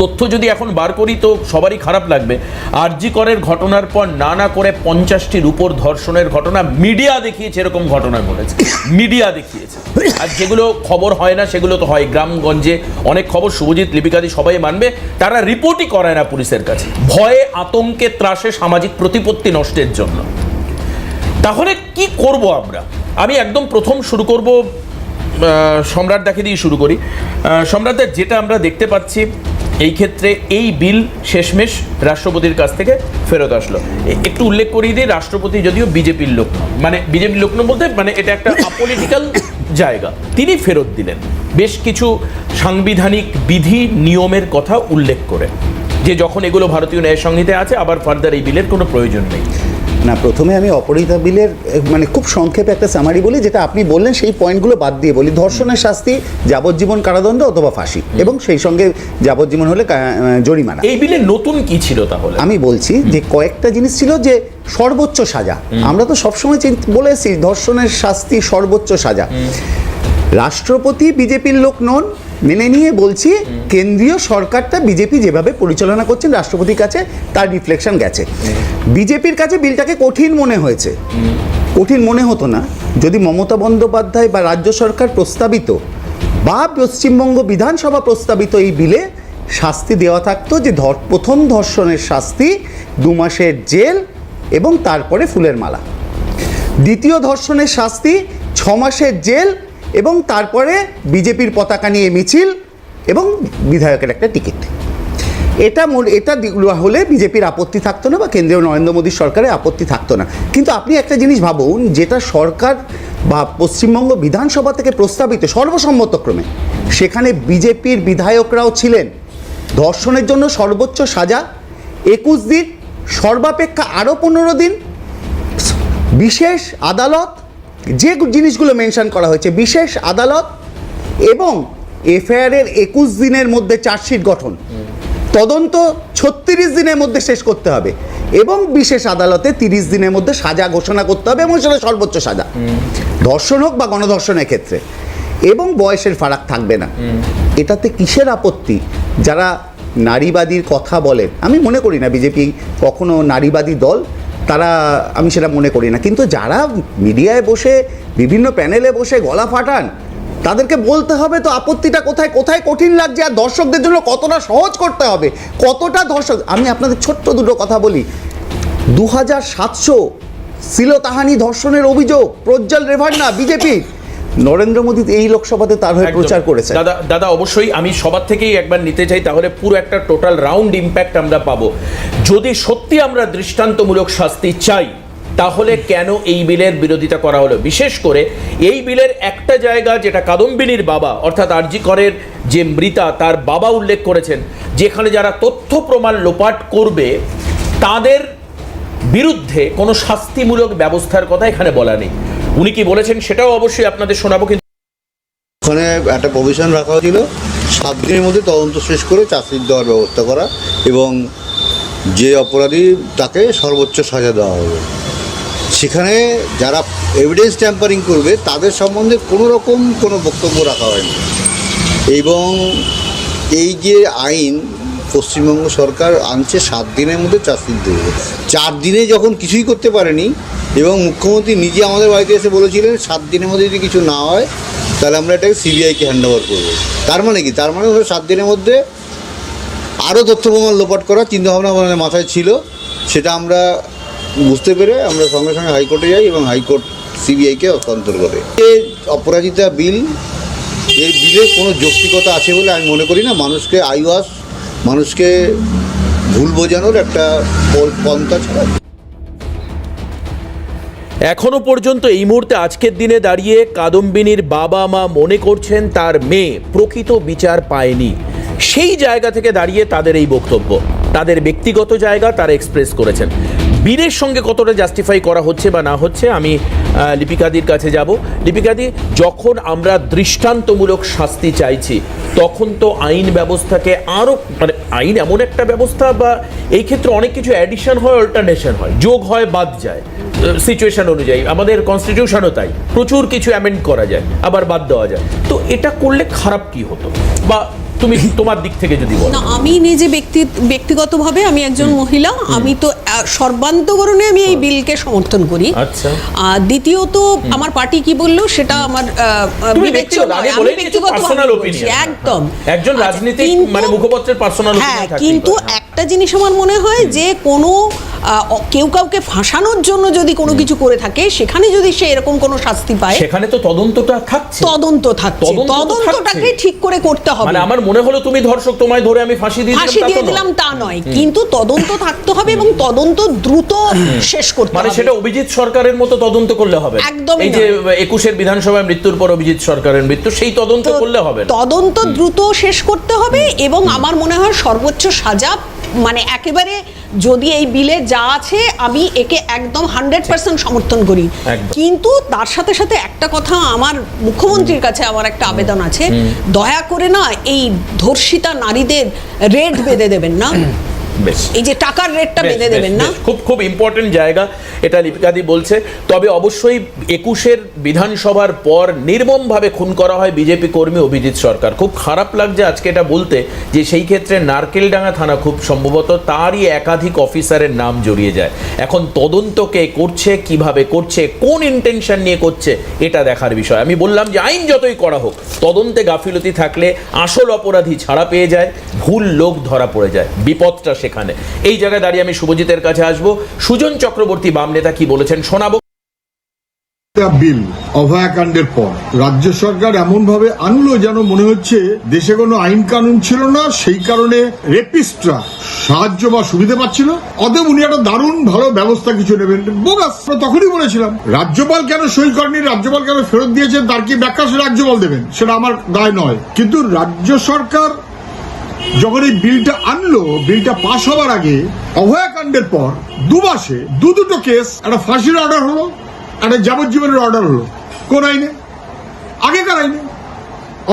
তথ্য যদি এখন বার করি তো সবারই খারাপ লাগবে, আরজি করের ঘটনার পর না করে 50টির উপর ধর্ষণের ঘটনা মিডিয়া দেখিয়েছে, এরকম ঘটনা ঘটেছে, মিডিয়া দেখিয়েছে। আর যেগুলো খবর হয় না সেগুলো তো হয়, গ্রামগঞ্জে অনেক খবর, শুভজিৎ, লিপিকাদি সবাই মানবে, তারা রিপোর্টই করায় না পুলিশের কাছে, ভয়ে, আতঙ্কে, ত্রাসে, সামাজিক প্রতিপত্তি নষ্টের জন্য। তাহলে কি করব আমরা? আমি একদম প্রথম শুরু করব, সম্রাট দাকে দিয়ে শুরু করি। সম্রাট দা, যেটা আমরা দেখতে পাচ্ছি এই ক্ষেত্রে এই বিল শেষমেশ রাষ্ট্রপতির কাছ থেকে ফেরত আসলো। একটু উল্লেখ করিয়ে দিই, রাষ্ট্রপতি যদিও বিজেপির লোক, মানে বিজেপির লোক বলতে মানে এটা একটা আপলিটিক্যাল জায়গা, তিনি ফেরত দিলেন বেশ কিছু সাংবিধানিক বিধি নিয়মের কথা উল্লেখ করে, যে যখন এগুলো ভারতীয় ন্যায় সংহিতায় আছে, আবার ফার্দার এই বিলের কোনো প্রয়োজন নেই। না, প্রথমে আমি অপরাজিতা বিলের মানে খুব সংক্ষেপে একটা সামারি বলি, যেটা আপনি বললেন সেই পয়েন্টগুলো বাদ দিয়ে বলি। ধর্ষণের শাস্তি যাবজ্জীবন কারাদণ্ড অথবা ফাঁসি, এবং সেই সঙ্গে যাবজ্জীবন হলে জরিমানা। এই বিলে নতুন কি ছিল তাহলে? আমি বলছি যে কয়েকটা জিনিস ছিল, যে সর্বোচ্চ সাজা। আমরা তো সবসময় বলেছি ধর্ষণের শাস্তি সর্বোচ্চ সাজা। রাষ্ট্রপতি বিজেপির লোক নন, মেনে নিয়ে বলছি কেন্দ্রীয় সরকারটা বিজেপি যেভাবে পরিচালনা করছেন রাষ্ট্রপতির কাছে তার রিফ্লেকশন গেছে। বিজেপির কাছে বিলটাকে কঠিন মনে হয়েছে। কঠিন মনে হতো না যদি মমতা বন্দ্যোপাধ্যায় বা রাজ্য সরকার প্রস্তাবিত বা পশ্চিমবঙ্গ বিধানসভা প্রস্তাবিত এই বিলে শাস্তি দেওয়া থাকতো, যে প্রথম ধর্ষণের শাস্তি 2 মাসের জেল এবং তারপরে ফুলের মালা, দ্বিতীয় ধর্ষণের শাস্তি 6 মাসের জেল এবং তারপরে বিজেপির পতাকা নিয়ে মিছিল এবং বিধায়কের একটা টিকিট। এটা হলে বিজেপির আপত্তি থাকতো না, বা কেন্দ্রীয় নরেন্দ্র মোদীর সরকারের আপত্তি থাকতো না। কিন্তু আপনি একটা জিনিস ভাবুন, যেটা সরকার বা পশ্চিমবঙ্গ বিধানসভা থেকে প্রস্তাবিত সর্বসম্মতক্রমে, সেখানে বিজেপির বিধায়করাও ছিলেন। ধর্ষণের জন্য সর্বোচ্চ সাজা 21 দিন, সর্বাপেক্ষা আরও 15 দিন, বিশেষ আদালত, যে জিনিসগুলো মেনশন করা হয়েছে, বিশেষ আদালত, এবং এফআইআরের 21 দিনের মধ্যে চার্জশিট গঠন, তদন্ত 36 দিনের মধ্যে শেষ করতে হবে, এবং বিশেষ আদালতে 30 দিনের মধ্যে সাজা ঘোষণা করতে হবে, এবং সেটা সর্বোচ্চ সাজা, ধর্ষণ হোক বা গণধর্ষণের ক্ষেত্রে, এবং বয়সের ফারাক থাকবে না। এটাতে কিসের আপত্তি? যারা নারীবাদীর কথা বলেন, আমি মনে করি না বিজেপি কখনো নারীবাদী দল, তারা, আমি সেটা মনে করি না। কিন্তু যারা মিডিয়ায় বসে বিভিন্ন প্যানেলে বসে গলা ফাটান, তাদেরকে বলতে হবে তো আপত্তিটা কোথায়, কোথায় কঠিন লাগছে, আর দর্শকদের জন্য কতটা সহজ করতে হবে, কতটা দর্শক। আমি আপনাদের ছোট্ট দুটো কথা বলি। 2700 শ্লীলতাহানি ধর্ষণের অভিযোগ, প্রজ্জ্বল রেভান্না বিজেপি, নরেন্দ্র মোদী এই লোকসভাতে তার হয়ে প্রচার করেছে। দাদা অবশ্যই আমি সবার থেকেই একবার নিতে চাই, তাহলে পুরো একটা টোটাল রাউন্ড ইম্প্যাক্ট আমরা পাবো। যদি সত্যি আমরা দৃষ্টান্তমূলক শাস্তি চাই, তাহলে কেন এই বিলের বিরোধিতা করা হলো? বিশেষ করে এই বিলের একটা জায়গা, যেটা কাদম্বিনীর বাবা অর্থাৎ আরজি করের যে মৃতা, তার বাবা উল্লেখ করেছেন, যেখানে যারা তথ্য প্রমাণ লোপাট করবে তাদের বিরুদ্ধে কোনো শাস্তিমূলক ব্যবস্থার কথা এখানে বলা নেই। উনি কি বলেছেন সেটাও অবশ্যই আপনাদের শোনাবো। কিন্তু ওখানে একটা প্রভিশন রাখা হয়েছিল 7 দিনের মধ্যে তদন্ত শেষ করে চাকরি দেওয়ার ব্যবস্থা করা, এবং যে অপরাধী তাকে সর্বোচ্চ সাজা দেওয়া হবে। সেখানে যারা এভিডেন্স ট্যাম্পারিং করবে তাদের সম্বন্ধে কোনো রকম কোনো বক্তব্য রাখা হয়নি। এবং এই যে আইন পশ্চিমবঙ্গ সরকার আনছে 7 দিনের মধ্যে চাকরি দেবে, 4 দিনে যখন কিছুই করতে পারেনি, এবং মুখ্যমন্ত্রী নিজে আমাদের বাড়িতে এসে বলেছিলেন 7 দিনের মধ্যে যদি কিছু না হয় তাহলে আমরা এটাকে সিবিআইকে হ্যান্ডওভার করবো। তার মানে কি? তার মানে 7 দিনের মধ্যে আরও তথ্য প্রমাণ লোপাট করার চিন্তাভাবনা আমাদের মাথায় ছিল। সেটা আমরা বুঝতে পেরে আমরা সঙ্গে সঙ্গে হাইকোর্টে যাই, এবং হাইকোর্ট সিবিআইকে হস্তান্তর করে। এই অপরাজিতা বিল, এই বিলের কোনো যৌক্তিকতা আছে বলে আমি মনে করি না। মানুষকে আইওয়াস, মানুষকে ভুল বোঝানোর একটা পন্থা ছাড়া। এখনো পর্যন্ত এই মুহূর্তে আজকের দিনে দাঁড়িয়ে কাদম্বিনীর বাবা মা মনে করছেন তার মেয়ে প্রকৃত বিচার পায়নি। সেই জায়গা থেকে দাঁড়িয়ে তাদের এই বক্তব্য, তাদের ব্যক্তিগত জায়গা তারা এক্সপ্রেস করেছেন। বিলের সঙ্গে কতটা জাস্টিফাই করা হচ্ছে বা না হচ্ছে, আমি লিপিকাদির কাছে যাব। লিপিকাদি, যখন আমরা দৃষ্টান্তমূলক শাস্তি চাইছি, তখন তো আইন ব্যবস্থাকে আরও, মানে আইন এমন একটা ব্যবস্থা, বা এই ক্ষেত্রে অনেক কিছু অ্যাডিশন হয়, অল্টারনেশন হয়, যোগ হয়, বাদ যায় সিচুয়েশন অনুযায়ী। আমাদের কনস্টিটিউশনও তাই, প্রচুর কিছু অ্যামেন্ড করা যায়, আবার বাদ দেওয়া যায়। তো এটা করলে খারাপ কি হতো, বা তুমি তোমার দিক থেকে যদি বলো। না, আমি নিজে ব্যক্তিগতভাবে আমি একজন মহিলা, আমি তো সর্বান্তকরণে আমি এই বিলকে সমর্থন করি। আচ্ছা। দ্বিতীয়ত আমার পার্টি কি বললো সেটা আমার একদম একজন রাজনীতিক মানে মুখপত্রের পার্সোনাল হ্যাঁ, কিন্তু একটা জিনিস আমার মনে হয় যে কোনো কেউ কাউকে ফাঁসানোর জন্য যদি কোনো কিছু করে থাকে, সেখানে যদি সে এরকম কোনো শাস্তি পায়, সেখানে তো তদন্তটা থাকছে, তদন্তটাকে ঠিক করে করতে হবে। মানে আমার মনে হলো তুমি ধর্ষক, তোমায় ধরে আমি ফাঁসি দিয়ে দিলাম তা নয়, কিন্তু তদন্ত থাকতে হবে, এবং তদন্ত দ্রুত শেষ করতে হবে। মানে সেটা অভিজিৎ সরকারের মতো তদন্ত করলে হবে একদম। এই যে 21 বিধানসভায় মৃত্যুর পর অভিজিৎ সরকারের মৃত্যু, সেই তদন্ত করলে হবে, তদন্ত দ্রুত শেষ করতে হবে, এবং আমার মনে হয় সর্বোচ্চ সাজা মানে একেবারে যদি এই বিলে যা আছে আমি একে একদম 100% সমর্থন করি, কিন্তু তার সাথে সাথে একটা কথা আমার মুখ্যমন্ত্রীর কাছে আমার একটা আবেদন আছে, দয়া করে না এই ধর্ষিতা নারীদের রেট বেঁধে দেবেন না, এই যে টাকার রেটটা বেঁধে দেবেন না। খুব খুব ইম্পর্টেন্ট জায়গা এটা লিপিকাদি বলছে। তবে অবশ্যই 21-এর বিধানসভার পর নির্মমভাবে খুন করা হয় বিজেপি কর্মী অভিজিৎ সরকার। খুব খারাপ লাগছে আজকে এটা বলতে যে সেই ক্ষেত্রে নারকেলডাঙ্গা থানা খুব সম্ভবত তারই একাধিক অফিসারের নাম জড়িয়ে যায়। এখন তদন্ত কে করছে, কিভাবে করছে, কোন ইন্টেনশন নিয়ে করছে, এটা দেখার বিষয়। আমি বললাম যে আইন যতই করা হোক, তদন্তে গাফিলতি থাকলে আসল অপরাধী ছাড়া পেয়ে যায়, ভুল লোক ধরা পড়ে যায়, বিপদটা সেখানে। এই জায়গায় দাঁড়িয়ে আমি শুভজিতের কাছে আসবো। সুজন চক্রবর্তী বাম নেতা কি বলেছেন শোনাবো। বিল অভয়াকাণ্ডের পর রাজ্য সরকার এমন ভাবে আনলো যেন মনে হচ্ছে দেশে কোনো আইন কানুন ছিল না, সেই কারণে রেপিস্টরা সাহায্য বা সুবিধা পাচ্ছিল, অতএব উনি একটা দারুণ ভালো ব্যবস্থা কিছু নেবেন। বোগাস, তখনই বলেছিলাম রাজ্যপাল কেন সই করেনি, রাজ্যপাল কেন ফেরত দিয়েছেন, তার কি ব্যাখ্যা সে রাজ্যপাল দেবেন, সেটা আমার দায় নয়। কিন্তু রাজ্য সরকার যখন এই বিলটা আনলো, বিলটা পাশ হওয়ার আগে অভয়াকাণ্ডের পর 2 মাসে দুটো কেস, একটা ফাঁসির অর্ডার হলো, একটা যাবজ্জীবনের অর্ডার হলো। কোন আইনে? আগেকার আইনে,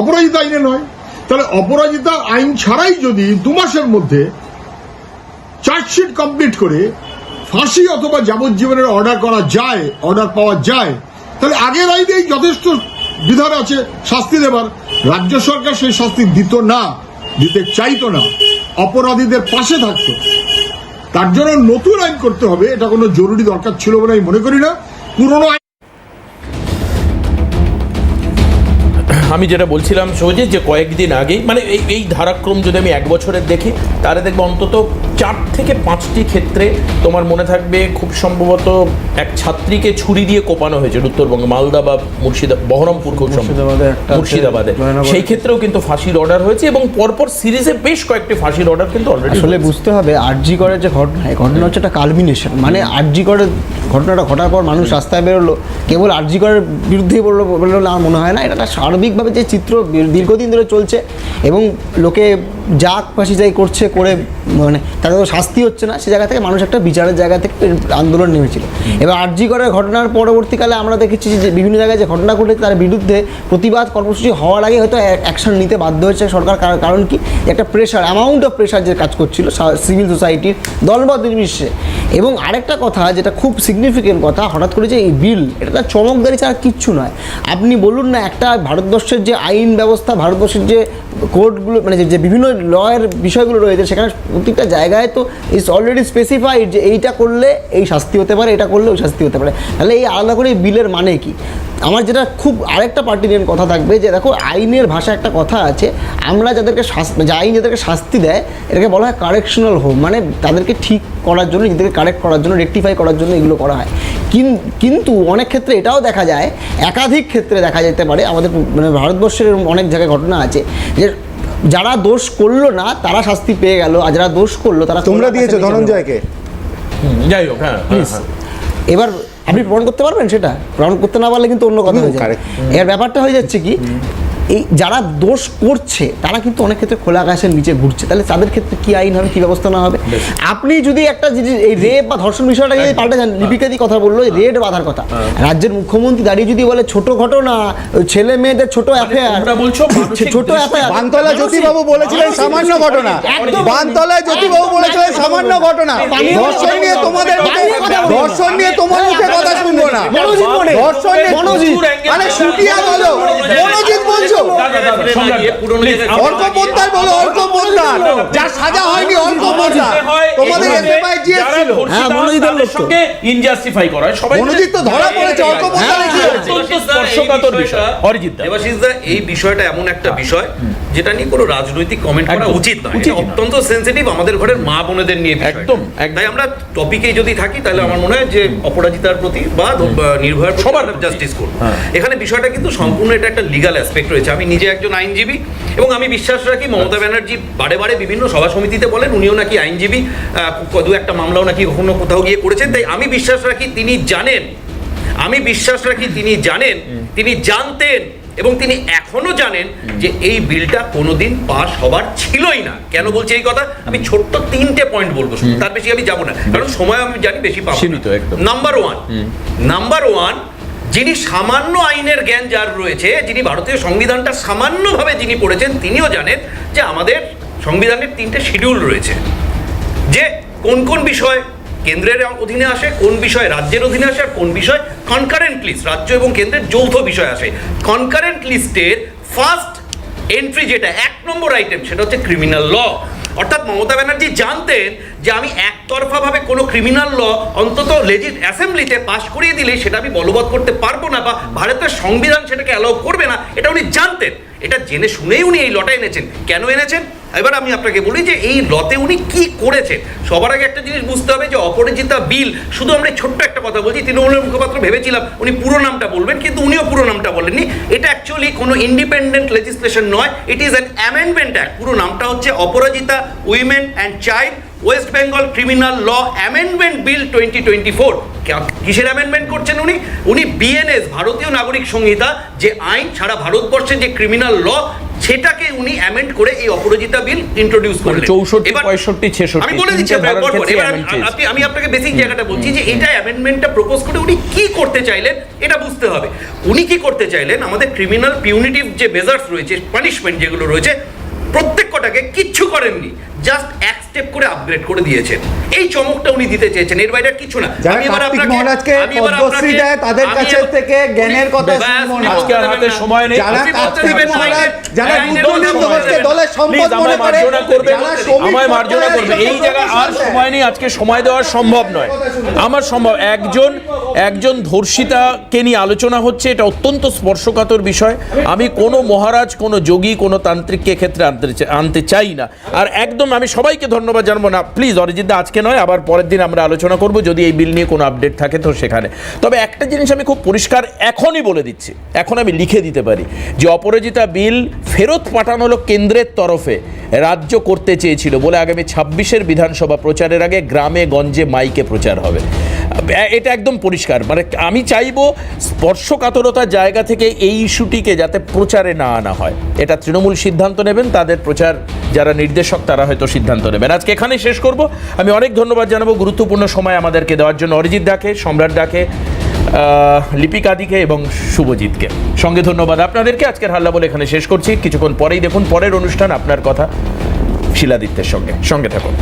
অপরাজিতা আইনে নয়। তাহলে অপরাজিতা আইন ছাড়াই যদি 2 মাসের মধ্যে চার্জশিট কমপ্লিট করে ফাঁসি অথবা যাবজ্জীবনের অর্ডার করা যায়, অর্ডার পাওয়া যায়, তাহলে আগের আইনেই যথেষ্ট বিধান আছে শাস্তি দেবার। রাজ্য সরকার সেই শাস্তি দিত না, দিতে চাইতো না, অপরাধীদের পাশে থাকতো। তার জন্য নতুন আইন করতে হবে, এটা কোনো জরুরি দরকার ছিল বলে আমি মনে করি না। পুরনো আইন, আমি যেটা বলছিলাম সহজে যে কয়েকদিন আগেই মানে এই ধারাক্রম যদি আমি 1 বছরের দেখি, তাহলে দেখবো অন্তত 4 থেকে 5টি ক্ষেত্রে তোমার মনে থাকবে খুব সম্ভবত এক ছাত্রীকে ছুরি দিয়ে কোপানো হয়েছে উত্তরবঙ্গে, মালদা বা বহরমপুর, খুব মুর্শিদাবাদে। সেই ক্ষেত্রেও কিন্তু ফাঁসির অর্ডার হয়েছে এবং পরপর সিরিজে বেশ কয়েকটি ফাঁসির অর্ডার কিন্তু অলরেডি। আসলে বুঝতে হবে আরজি করের যে ঘটনা, এই ঘটনা হচ্ছে একটা কালমিনেশন। মানে আরজি করের ঘটনাটা ঘটার পর মানুষ রাস্তায় বেরোলো, কেবল আরজি করের বিরুদ্ধেই বললো আমার মনে হয় না। এটা একটা সার্বিকভাবে যে চিত্র দীর্ঘদিন ধরে চলছে এবং লোকে যাক ফাঁসি যাই করছে, করে মানে তাদের তো শাস্তি হচ্ছে না, সে জায়গা থেকে মানুষ একটা বিচারের জায়গা থেকে আন্দোলন নেমেছিল। এবার আরজি করের ঘটনার পরবর্তীকালে আমরা দেখেছি যে বিভিন্ন জায়গায় যে ঘটনা ঘটেছে তার বিরুদ্ধে প্রতিবাদ কর্মসূচি হওয়ার আগে হয়তো অ্যাকশন নিতে বাধ্য হয়েছে সরকার। কারণ কি, একটা প্রেশার, অ্যামাউন্ট অফ প্রেশার যে কাজ করছিল সিভিল সোসাইটির দলবদ্ধ নির্বিশেষে। এবং আরেকটা কথা যেটা খুব সিগনিফিকেন্ট কথা, হঠাৎ করে যে এই বিল, এটা চমকদারি ছাড়া কিচ্ছু নয়। আপনি বলুন না, একটা ভারতবর্ষের যে আইন ব্যবস্থা, ভারতবর্ষের যে কোর্টগুলো, মানে যে বিভিন্ন লয়ের বিষয়গুলো রয়েছে, সেখানে প্রত্যেকটা জায়গায় তো ইটস অলরেডি স্পেসিফাইড যে এইটা করলে এই শাস্তি হতে পারে, এটা করলে ওই শাস্তি হতে পারে। তাহলে এই আলাদা করে বিলের মানে কি? আমার যেটা খুব আরেকটা পার্টিনিয়ান কথা থাকবে যে দেখো, আইনের ভাষা একটা কথা আছে, আমরা যাদেরকে আইন যাদেরকে শাস্তি দেয় এটাকে বলা হয় কারেকশনাল হোম, মানে তাদেরকে ঠিক করার জন্য, নিজেদেরকে কারেক্ট করার জন্য, রেকটিফাই করার জন্য এগুলো করা হয়। কিন্তু অনেক ক্ষেত্রে এটাও দেখা যায়, একাধিক ক্ষেত্রে দেখা যেতে পারে, আমাদের মানে ভারতবর্ষের অনেক জায়গায় ঘটনা আছে যে যারা দোষ করলো না তারা শাস্তি পেয়ে গেল, আর যারা দোষ করলো তারা, তোমরা দিয়েছো ধনঞ্জয়কে, যাই হোক। হ্যাঁ, এবার আপনি প্রমাণ করতে পারবেন, সেটা প্রমাণ করতে না পারলে কিন্তু অন্য কথা হয়ে যায়। এর ব্যাপারটা হয়ে যাচ্ছে কি, এই যারা দোষ করছে তারা কিন্তু অনেক ক্ষেত্রে খোলা আকাশের নিচে ঘুরছে, তাহলে তাদের ক্ষেত্রে কি আইন হবে, কি ব্যবস্থা না হবে? আপনি যদি একটা এই রেপ বা ধর্ষণ বিষয়টা যদি পাল্টে যান, লিপিকাদি কথা বললো রেড বাঁধার কথা, রাজ্যের মুখ্যমন্ত্রী দাঁড়িয়ে যদি বলে ছোট ঘটনা, ছেলে মেয়েদের ছোট অ্যাফেয়ার, ছোট অ্যাফেয়ার, বানতলা জ্যোতিবাবু বলেছিলেন সামান্য ঘটনা, বানতলায় জ্যোতিবাবু বলেছিলেন সামান্য ঘটনা। ধর্ষণ নিয়ে তোমাদের ধর্ষণ নিয়ে তোমার মুখে কথা শুনবো না, ধর্ষণ নিয়ে মানে সুটিয়া বলো, মনোজিৎ বলছো, অর্ক পোদ্দার বলো, অর্ক পোদ্দার, যার সাজা হয়নি অর্ক পোদ্দার, তোমাদের এসএফআই জিএস ছিল। হ্যাঁ, মনোজিতের সঙ্গে ইনজাস্টিফাই করা হয়, সবাই মনোজিৎ তো ধরা পড়েছে, অর্ক পোদ্দার কি স্পর্শকাতর বিষয়। অরিজিৎ দেবাশিসদা, এই বিষয়টা এমন একটা বিষয় যেটা নিয়ে কোনো রাজনৈতিক কমেন্ট করা উচিত নয়, অত্যন্ত সেনসিটিভ আমাদের ঘরের মা বোনেদের নিয়ে একদম। তাই আমরা টপিকে যদি থাকি তাহলে আমার মনে হয় যে অপরাজিতার প্রতি বা নির্ভয়ার সবার জাস্টিস করব। এখানে বিষয়টা কিন্তু সম্পূর্ণ এটা একটা লিগাল অ্যাসপেক্ট রয়েছে। আমি নিজে একজন আইনজীবী এবং আমি বিশ্বাস রাখি মমতা ব্যানার্জি বারে বারে বিভিন্ন সভা সমিতিতে বলেন উনিও নাকি আইনজীবী, 2-একটা মামলাও নাকি কখনো কোথাও গিয়ে করেছেন। তাই আমি বিশ্বাস রাখি তিনি জানেন, তিনি জানতেন এবং তিনি এখনো জানেন যে এই বিলটা কোনোদিন পাস হবার ছিলই না। কেন বলছি এই কথা? আমি ছোট্ট 3টে পয়েন্ট বলবো, তার বেশি আমি যাবো না, কারণ সময় আমি জানি বেশি পাবো। নাম্বার ওয়ান, যিনি সামান্য আইনের জ্ঞান যার রয়েছে, যিনি ভারতীয় সংবিধানটা সামান্যভাবে যিনি পড়েছেন, তিনিও জানেন যে আমাদের সংবিধানের 3টে শিডিউল রয়েছে, যে কোন কোন বিষয় কেন্দ্রের অধীনে আসে, কোন বিষয় রাজ্যের অধীনে আসে, আর কোন বিষয় কনকারেন্ট লিস্ট, রাজ্য এবং কেন্দ্রের যৌথ বিষয় আসে। কনকারেন্ট লিস্টের ফার্স্ট এন্ট্রি যেটা 1 নম্বর আইটেম, সেটা হচ্ছে ক্রিমিনাল ল। অর্থাৎ মমতা ব্যানার্জি জানতেন যে আমি একতরফাভাবে কোনো ক্রিমিনাল ল অন্তত অ্যাসেম্বলিতে পাশ করিয়ে দিলে সেটা আমি বলবৎ করতে পারবো না, বা ভারতের সংবিধান সেটাকে অ্যালাউ করবে না, এটা উনি জানতেন। এটা জেনে শুনেই উনি এই লটা এনেছেন। কেন এনেছেন? এবার আমি আপনাকে বলি যে এই লতে উনি কি করেছেন। সবার আগে একটা জিনিস বুঝতে হবে যে অপরাজিতা বিল, শুধু আমরা ছোট্ট একটা কথা বলছি, তৃণমূলের মুখপাত্র ভেবেছিলাম উনি পুরো নামটা বলবেন, কিন্তু উনিও পুরো নামটা বলেননি। এটা অ্যাকচুয়ালি কোনো ইন্ডিপেন্ডেন্ট লেজিসলেশন নয়, it is an amendment act. পুরো নামটা হচ্ছে Aparajita women and child West Bengal criminal law amendment bill 2024। কিসের অ্যামেন্ডমেন্ট করছেন উনি? উনি বিএনএস, ভারতীয় নাগরিক সংহিতা, যে আইন সারা ভারতবর্ষের যে ক্রিমিনাল ল, সেটাকে উনি অ্যামেন্ড করে এই অপরাজিতা বিল ইন্ট্রোডিউস করলেন। 64, 65, 66 আমি বলে দিচ্ছি। আমি আপনাকে বেসিক জায়গাটা বলছি যে এটা অ্যামেন্ডমেন্টটা প্রপোজ করে উনি কি করতে চাইলেন এটা বুঝতে হবে। উনি কি করতে চাইলেন, আমাদের ক্রিমিনাল পিউনিটিভ যে মেজার্স রয়েছে, পানিশমেন্ট যেগুলো রয়েছে, প্রত্যেক কটাকে কিচ্ছু করেননি, জাস্ট এক স্টেপ করে আপগ্রেড করে দিয়েছেন। এই চমকটা উনি দিতে চেয়েছেন, এর বাইরে কিছু না। আমি এবার আপনাকে পদ্মশ্রী দেয় তাদের কাছে থেকে জ্ঞানের কথা শুনবো না। আজকে আর হাতে সময় নেই। যারা কার্তিক মহারাজ, যারা রুদ্রনীল ঘোষকে দলের সম্পদ মনে করে, আমায় মার্জনা করবে, এই জায়গায় আর সময় নেই, আজকে সময় দেওয়া সম্ভব নয়। আমার সম্ভব একজন ধর্ষিতাকে নিয়ে আলোচনা হচ্ছে, এটা অত্যন্ত স্পর্শকাতর বিষয়। আমি কোনো মহারাজ, কোনো যোগী, কোনো তান্ত্রিককে ক্ষেত্রে আনতে চাই না। আর একদম আমি সবাইকে ধন্যবাদ জানাবো না, প্লিজ অরিজিৎ দা আজকে নয়, আবার পরের দিন আমরা আলোচনা করব যদি এই বিল নিয়ে কোনো আপডেট থাকে তো সেখানে। তবে একটা জিনিস আমি খুব পরিষ্কার এখনই বলে দিচ্ছি, এখন আমি লিখে দিতে পারি যে অপরাজিতা বিল ফেরত পাঠানো হলো কেন্দ্রের তরফে, রাজ্য করতে চেয়েছিল বলে আগামী 26-এর বিধানসভা প্রচারের আগে গ্রামে গঞ্জে মাইকে প্রচার হবে। এটা একদম পরিষ্কার। মানে আমি চাইবো স্পর্শকাতরতার জায়গা থেকে এই ইস্যুটিকে যাতে প্রচারে না আনা হয়, এটা তৃণমূল সিদ্ধান্ত নেবেন, তাদের প্রচার যারা নির্দেশক তারা হয়তো সিদ্ধান্ত নেবেন। আজকে এখানেই শেষ করব। আমি অনেক ধন্যবাদ জানাবো গুরুত্বপূর্ণ সময় আমাদেরকে দেওয়ার জন্য অরিজিৎ দাকে, সম্রাট দাকে, লিপিকাদিকে এবং শুভজিৎকে। সঙ্গে ধন্যবাদ আপনাদেরকে। আজকের হাল্লা বলে এখানে শেষ করছি। কিছুক্ষণ পরেই দেখুন পরের অনুষ্ঠান আপনার কথা শিলাদিত্যের সঙ্গে থাকুন।